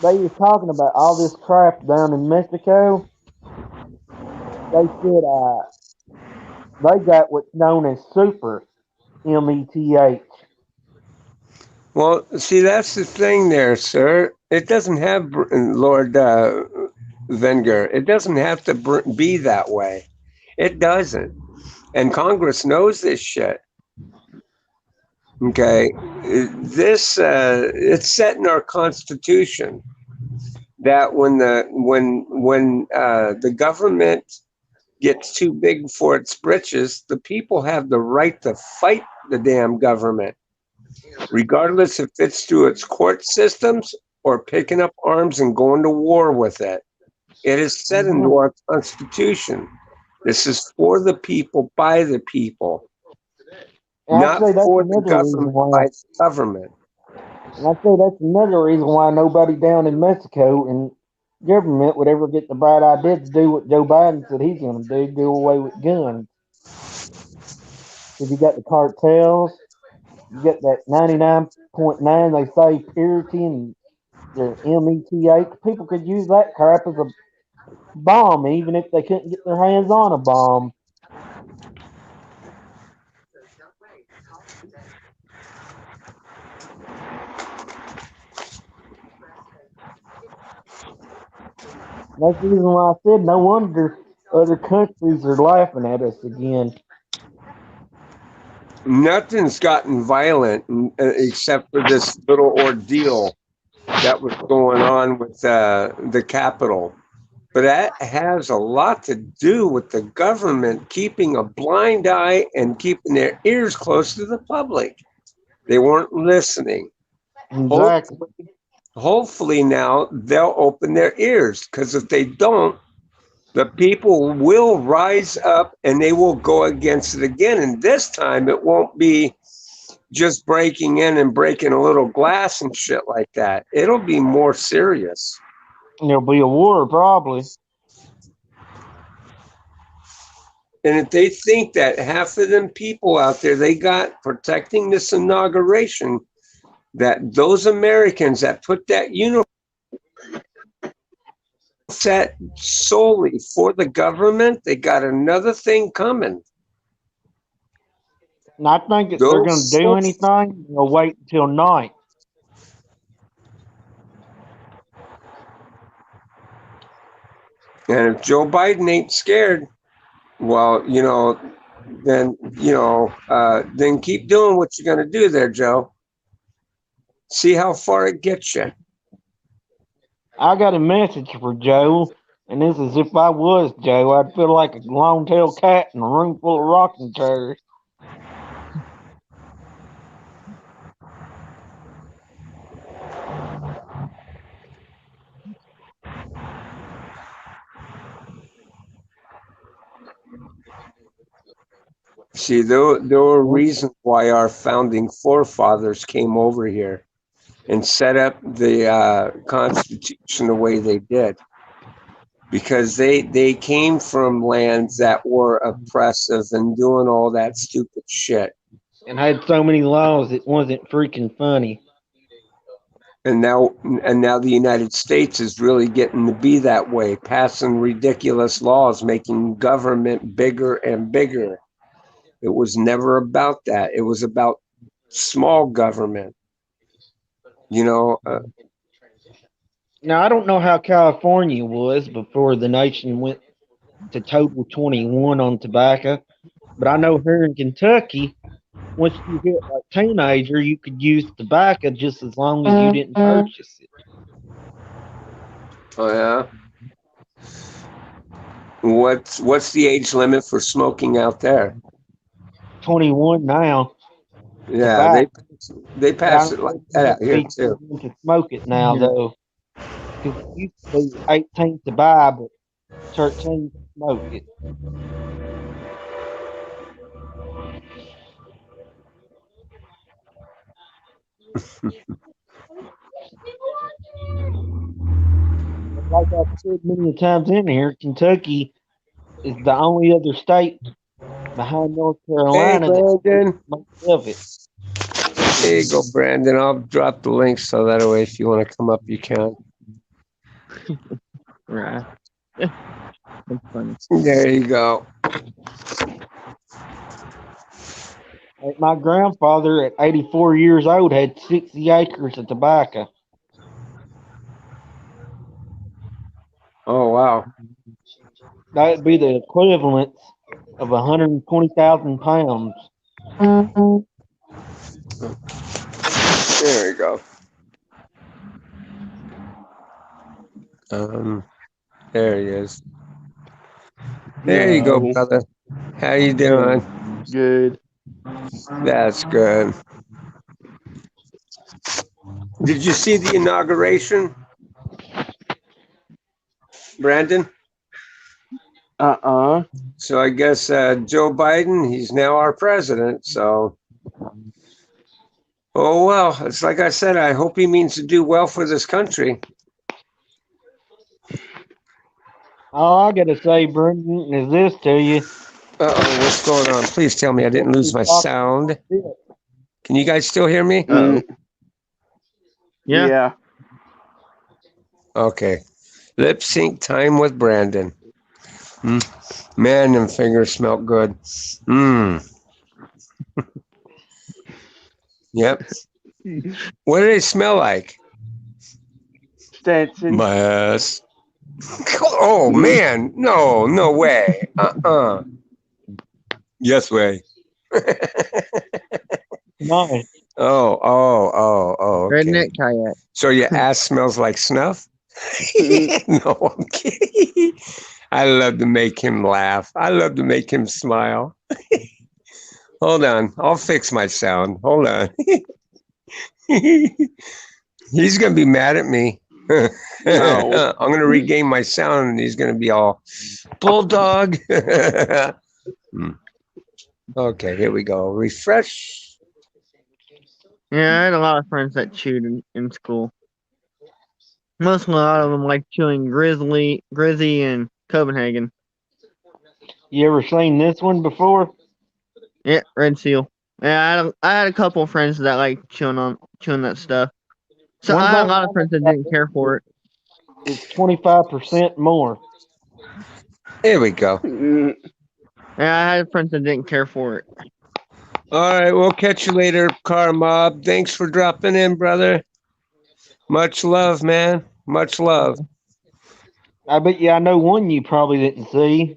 they was talking about all this crap down in Mexico. They said they got what's known as super METH. Well, see, that's the thing there, sir. It doesn't have, Lord Venger, it doesn't have to be that way. It doesn't. And Congress knows this shit. Okay. It's set in our Constitution that when the government gets too big for its britches, the people have the right to fight the damn government, regardless if it's through its court systems or picking up arms and going to war with it. It is set into Mhm. our Constitution. This is for the people, by the people, And I'd not say that's for the another reason government, why. by the government. And I'd say that's another reason why nobody down in Mexico and government would ever get the bright idea to do what Joe Biden said he's going to do away with guns. Because you got the cartels, you got that 99.9 they say purity and their META. People could use that crap as a bomb, even if they couldn't get their hands on a bomb. That's the reason why I said no wonder other countries are laughing at us again. Nothing's gotten violent except for this little ordeal that was going on with the Capitol. But that has a lot to do with the government keeping a blind eye and keeping their ears close to the public. They weren't listening. Exactly. Hopefully, hopefully now they'll open their ears, because if they don't, the people will rise up and they will go against it again. And this time it won't be just breaking in and breaking a little glass and shit like that. It'll be more serious. There'll be a war probably. And if they think that half of them people out there they got protecting this inauguration, that those Americans that put that uniform set solely for the government, they got another thing coming. And I think if they're going to Those do anything, they'll wait until night. And if Joe Biden ain't scared, well, then keep doing what you're going to do there, Joe. See how far it gets you. I got a message for Joe, and this is if I was Joe, I'd feel like a long-tailed cat in a room full of rocking chairs. See, there were reasons why our founding forefathers came over here and set up the Constitution the way they did, because they came from lands that were oppressive and doing all that stupid shit. And had so many laws it wasn't freaking funny. And now the United States is really getting to be that way, passing ridiculous laws, making government bigger and bigger. It was never about that. It was about small government. You know, Now I don't know how California was before the nation went to total 21 on tobacco, but I know here in Kentucky, once you hit like teenager, you could use tobacco just as long as you didn't purchase it. oh yeah. What's the age limit for smoking out there? 21 now, Yeah, tobacco. they But I pass don't it like think you that have out to here be too. 21 to smoke it now, though, because it used to be 18 to buy, but 13 to smoke it. But like I've said many times in here, Kentucky is the only other state behind North Hey, Carolina that Brandon. most of it. There you go, Brandon. I'll drop the link so that way if you want to come up, you can. Right. That's funny. There you go. Like my grandfather at 84 years old had 60 acres of tobacco. Oh, wow. That'd be the equivalent of 120,000 pounds. There you go. Um, there he is. There you go, Yo, brother. How you doing? good. That's good. Did you see the inauguration, Brandon? Uh-uh. So I guess Joe Biden, he's now our president. So, oh well, it's like I said. I hope he means to do well for this country. All I gotta say, Brendan, is this to you. Uh-oh, what's going on? Please tell me I didn't lose my sound. Can you guys still hear me? Uh-oh. Mm, Yeah. yeah. Okay. Lip sync time with Brandon. Man, them fingers smell good. Yep. What do they smell like? Stanson. My ass. Oh man, no way. Yes way. Nice. Oh, okay. Redneck kayak. So your ass smells like snuff? Mm, No, I'm kidding. I love to make him laugh. I love to make him smile. Hold on, I'll fix my sound. Hold on. He's gonna be mad at me. No. I'm gonna regain my sound, and he's gonna be all bulldog. Okay, here we go. Refresh. Yeah, I had a lot of friends that chewed in school. Mostly a lot of them like chewing Grizzy, and Copenhagen. You ever seen this one before? Yeah, Red Seal. Yeah, I had a couple of friends that like chewing that stuff. So One I had a thing lot of friends that didn't care for it. it's 25% more. There we go. Mm, Yeah, I had friends that didn't care for it. All right, we'll catch you later, Car Mob. Thanks for dropping in, brother. Much love, man. Much love. I bet you I know one you probably didn't see.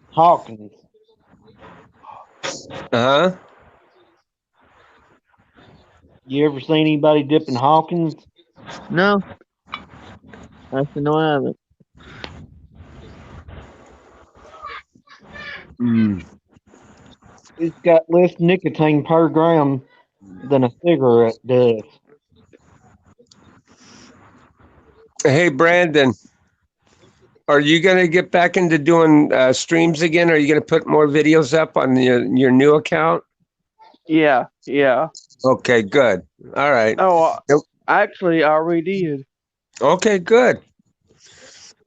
Hawkins. Uh-huh. You ever seen anybody dipping Hawkins? No, actually, no, I haven't. It's got less nicotine per gram than a cigarette does. Hey, Brandon, are you going to get back into doing streams again? Are you going to put more videos up on your new account? yeah, yeah. Okay, good. All right. Oh, Yep. actually, I already did. Okay, good.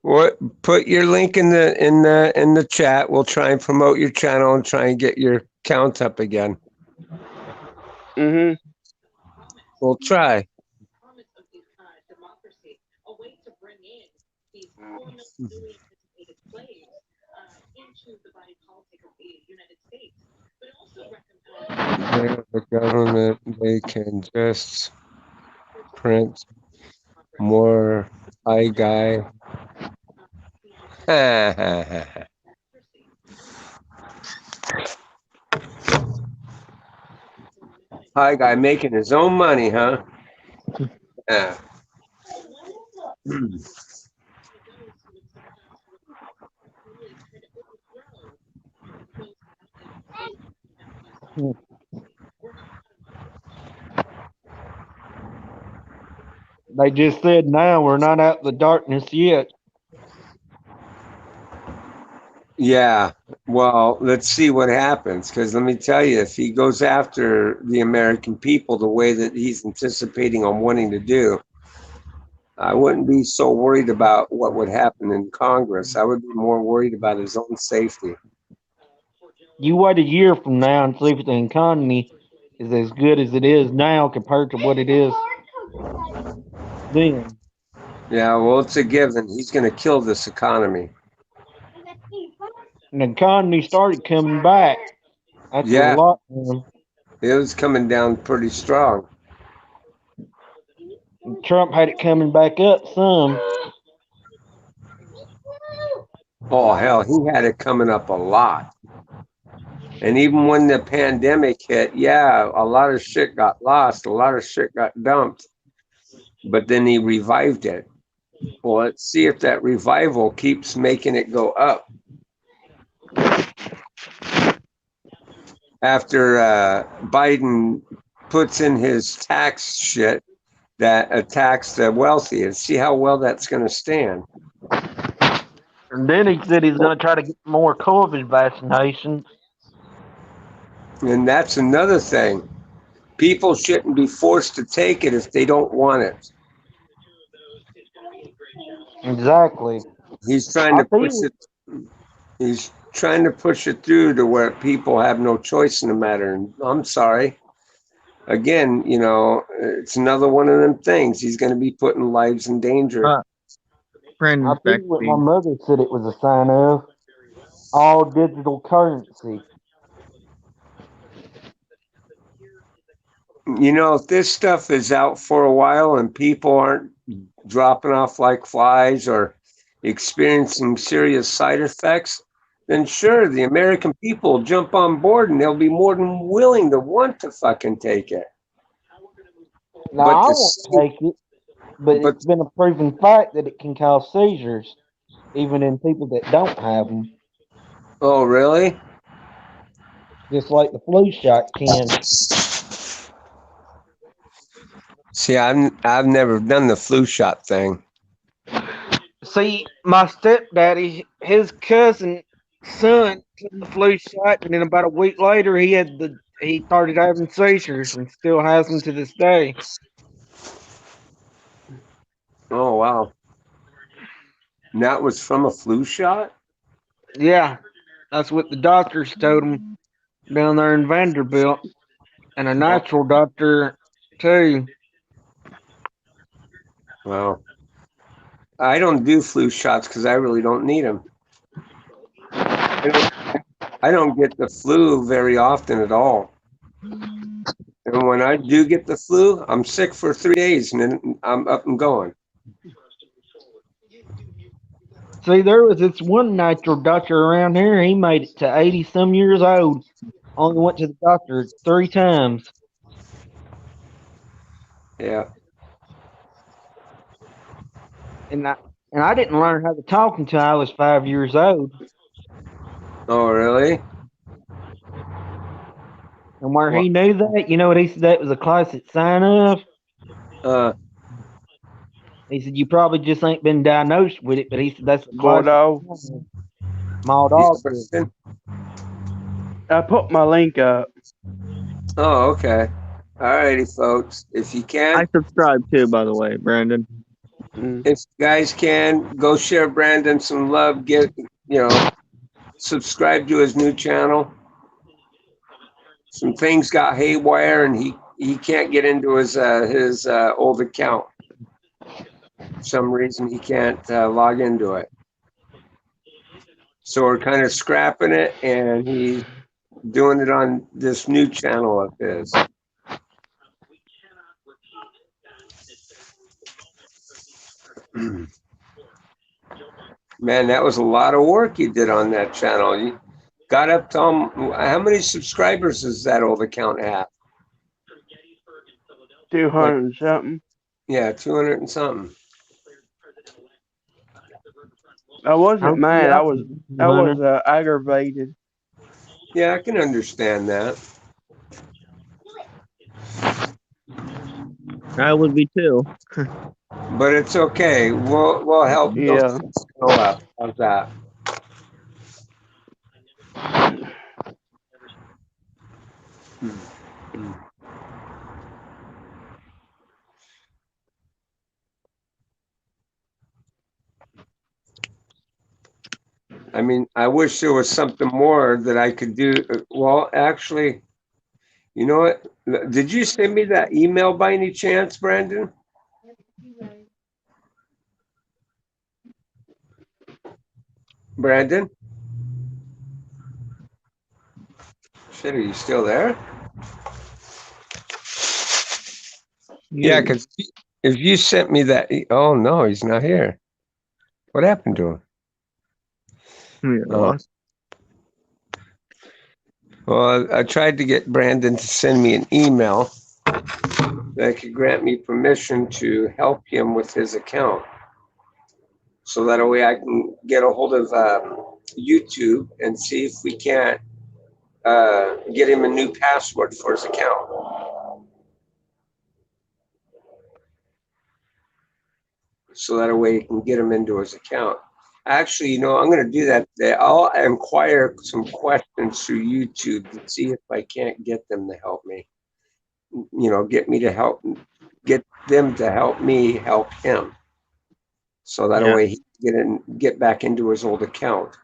What? Put your link in the chat. We'll try and promote your channel and try and get your count up again. Mm-hmm. We'll try. The government, they can just print more high guy. High guy making his own money, huh? Yeah. They just said now we're not out of the darkness yet. Yeah, well, let's see what happens. Because let me tell you, if he goes after the American people the way that he's anticipating on wanting to do, I wouldn't be so worried about what would happen in Congress. I would be more worried about his own safety. You wait a year from now and see if the economy is as good as it is now compared to what it is then. Yeah, well, it's a given. He's going to kill this economy. And the economy started coming back after the Yeah, lockdown. it was coming down pretty strong. And Trump had it coming back up some. Oh, hell, he had it coming up a lot. And even when the pandemic hit, yeah, a lot of shit got lost, a lot of shit got dumped, but then he revived it. Well, let's see if that revival keeps making it go up. After Biden puts in his tax shit that attacks the wealthy, and see how well that's going to stand. And then he said he's going to try to get more COVID vaccinations. And that's another thing. People shouldn't be forced to take it if they don't want it. Exactly. He's trying I to push think it. He's trying to push it through to where people have no choice in the matter. And I'm sorry. Again, it's another one of them things. He's going to be putting lives in danger. I Brandon's back think to what my being. mother said it was a sign of all digital currency. If this stuff is out for a while and people aren't dropping off like flies or experiencing serious side effects, then sure, the American people will jump on board and they'll be more than willing to want to fucking take it. Now But I the won't state, take it, but but it's been a proven fact that it can cause seizures, even in people that don't have them, oh really? just like the flu shot can. See, I've never done the flu shot thing. See, my stepdaddy, his cousin son took the flu shot, and then about a week later, he started having seizures and still has them to this day. Oh wow, and that was from a flu shot. Yeah, that's what the doctors told him down there in Vanderbilt, and a Oh, natural doctor too. well, I don't do flu shots because I really don't need them. I don't. I don't get the flu very often at all. And when I do get the flu, I'm sick for 3 days and then I'm up and going. See, there was this one natural doctor around here. He made it to 80 some years old. Only went to the doctor 3 times. Yeah. And I, and I didn't learn how to talk until I was 5 years old. Oh, really? And where Well, he knew that, you know what he said that was a classic sign of? uh, He said, you probably just ain't been diagnosed with it, but he said that's a classic Bulldog. sign. My yeah, dog did. Brandon. I put my link up. Oh, okay. All righty, folks. If you can, I subscribe too, by the way, Brandon. Mm. if you guys can, go share Brandon some love. Subscribe to his new channel. Some things got haywire, and he can't get into his old account. For some reason, he can't log into it. So we're kind of scrapping it, and he's doing it on this new channel of his. Man, that was a lot of work you did on that channel. You got up to how many subscribers does that old account have? 200 Like, and something. yeah, 200 and something. I wasn't I'm mad. I was 100. aggravated. Yeah, I can understand that. I would be too. But it's okay. We'll help those Yeah. things go up. How's that? mean, I wish there was something more that I could do. Well, actually, you know what? Did you send me that email by any chance, Brandon? Brandon? Shit, are you still there? Yeah, You. because if you sent me that, oh no, he's not here. What happened to him? We Oh, lost. well, I tried to get Brandon to send me an email that could grant me permission to help him with his account, so that way I can get a hold of YouTube and see if we can't get him a new password for his account, so that way he can get him into his account. Actually, I'm going to do that today. I'll inquire some questions through YouTube to see if I can't get them to help me. Get me to help, get them to help me help him, so that Yeah. way he can get back into his old account.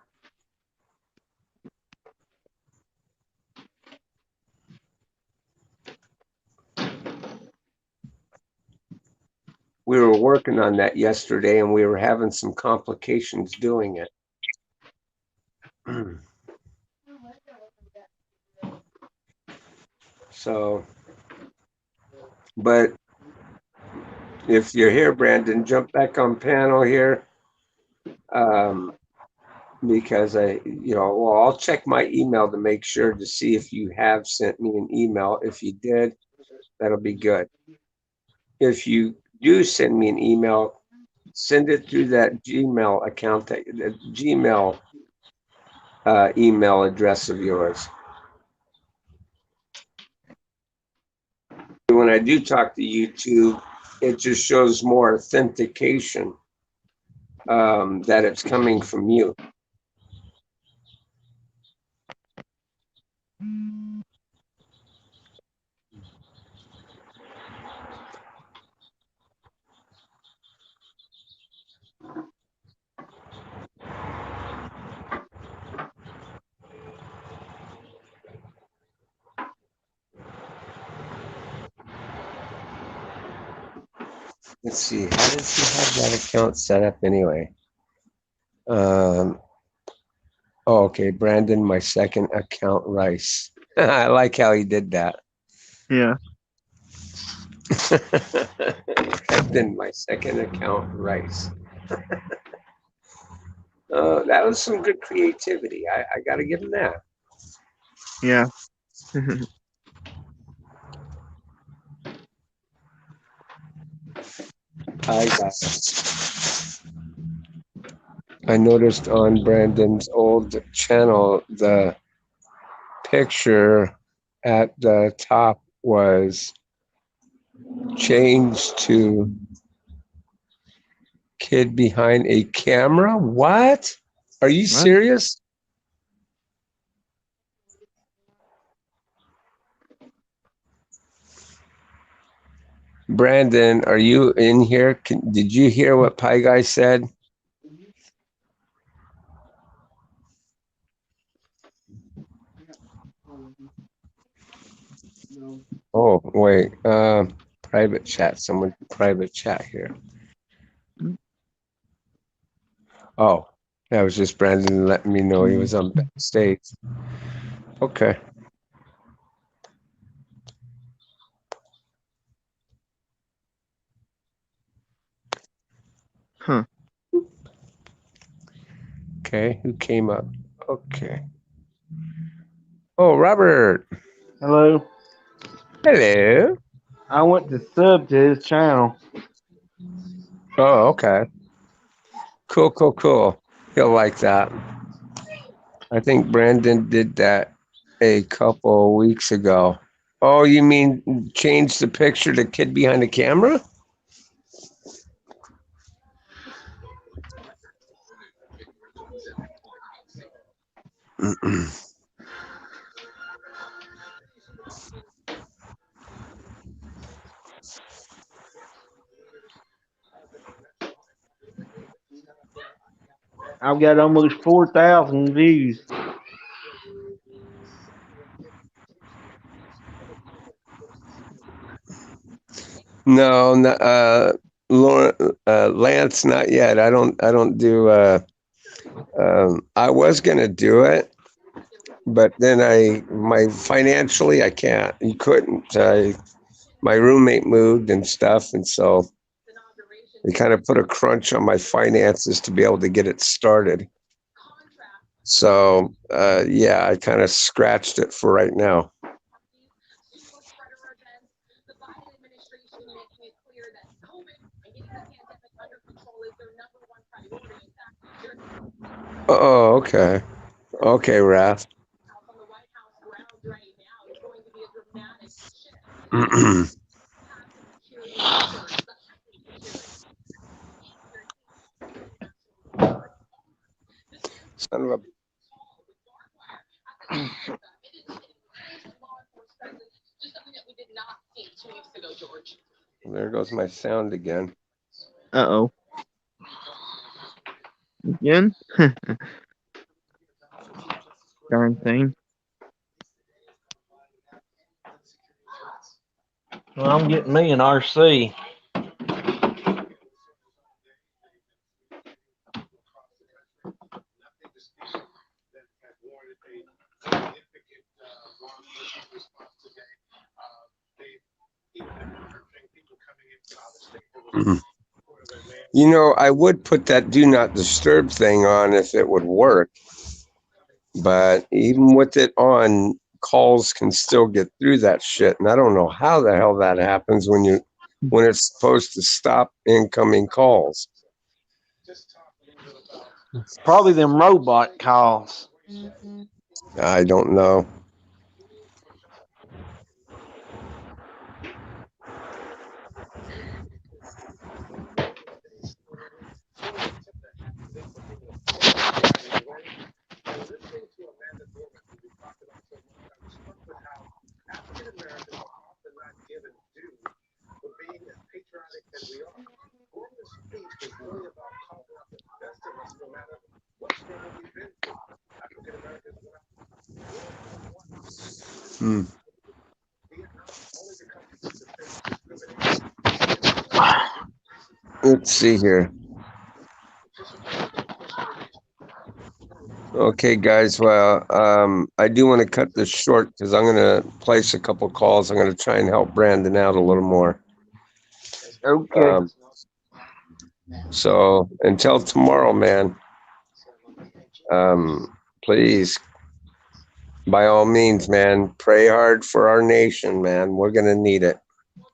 We were working on that yesterday, and we were having some complications doing it. So, but if you're here, Brandon, jump back on panel here. Um, because I'll check my email to make sure to see if you have sent me an email. If you did, that'll be good. If you do send me an email, send it through that Gmail account, that Gmail email address of yours. When I do talk to YouTube, it just shows more authentication, that it's coming from you. Let's see, how does he have that account set up anyway? Um, oh, okay, Brandon, my second account, Rice. I like how he did that. Yeah. Brandon, my second account, Rice. That was some good creativity. I got to give him that. Yeah. I noticed on Brandon's old channel, the picture at the top was changed to kid behind a camera. What? Are you What? serious? Brandon, are you in here? Did you hear what Pie Guy said? Oh, wait. Private chat. Someone private chat here. Oh, that was just Brandon letting me know he was on stage. Okay. Huh. Okay. Who came up? Okay. Oh, Robert. Hello. Hello. I went to sub to his channel. Oh, okay. Cool, cool, cool. He'll like that. I think Brandon did that a couple weeks ago. Oh, you mean change the picture to kid behind the camera? I've got almost 4,000 views. No, Lauren, Lance, not yet. I don't do. I was gonna do it, but then my financially, I can't. You couldn't. My roommate moved and stuff, and so they kind of put a crunch on my finances to be able to get it started. So, yeah, I kind of scratched it for right now. Oh, okay. Okay, Raph. Son of a. There goes my sound again. Uh-oh. Again? Darn thing. Well, I'm getting me an RC. You know, I would put that do not disturb thing on if it would work, but even with it on, calls can still get through that shit, and I don't know how the hell that happens when it's supposed to stop incoming calls. Probably them robot calls. I don't know. Hmm. Let's see here. Okay, guys. Well, I do want to cut this short because I'm going to place a couple calls. I'm going to try and help Brandon out a little more. Okay. Um, so until tomorrow, man. Please, by all means, man, pray hard for our nation, man. We're going to need it.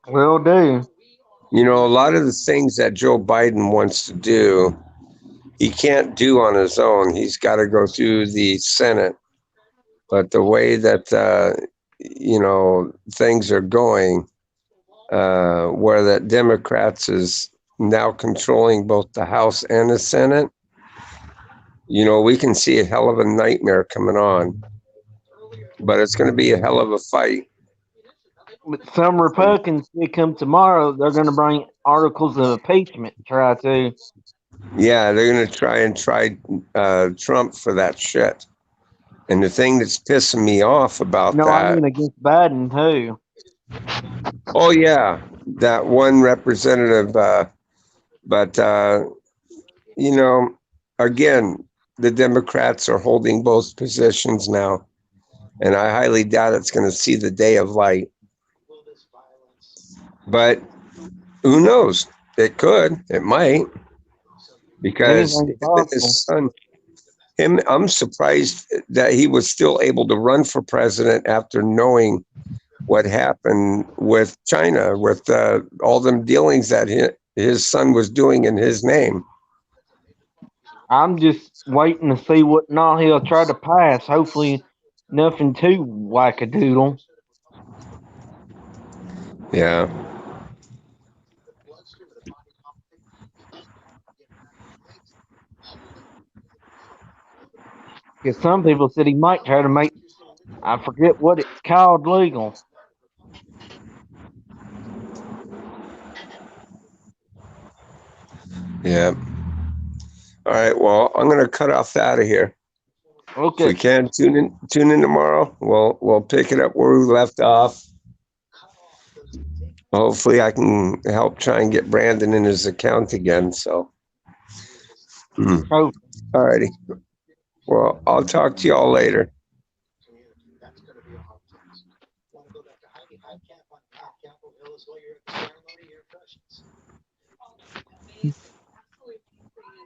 Will do. You know, a lot of the things that Joe Biden wants to do, he can't do on his own. He's got to go through the Senate. But the way that, things are going, where the Democrats is now controlling both the House and the Senate, we can see a hell of a nightmare coming on. But it's going to be a hell of a fight. But some Republicans, they come tomorrow, they're going to bring articles of impeachment to try to. Yeah, they're going to try Trump for that shit. And the thing that's pissing me off about No, I that, mean against Biden too. oh yeah, that one representative, but you know, again, the Democrats are holding both positions now, and I highly doubt it's going to see the day of light. But who knows? It could. It might. Because Anything's him and possible. his son, I'm surprised that he was still able to run for president after knowing what happened with China, with all them dealings that his son was doing in his name. I'm just waiting to see what all he'll try to pass. Hopefully, nothing too wackadoodle. Yeah. Because some people said he might try to make, I forget what it's called, legal. Yeah. All right. Well, I'm gonna cut off out of here. If we Okay. can tune in tomorrow. We'll pick it up where we left off. Hopefully, I can help try and get Brandon in his account again. So, Oh, all righty. Well, I'll talk to you all later.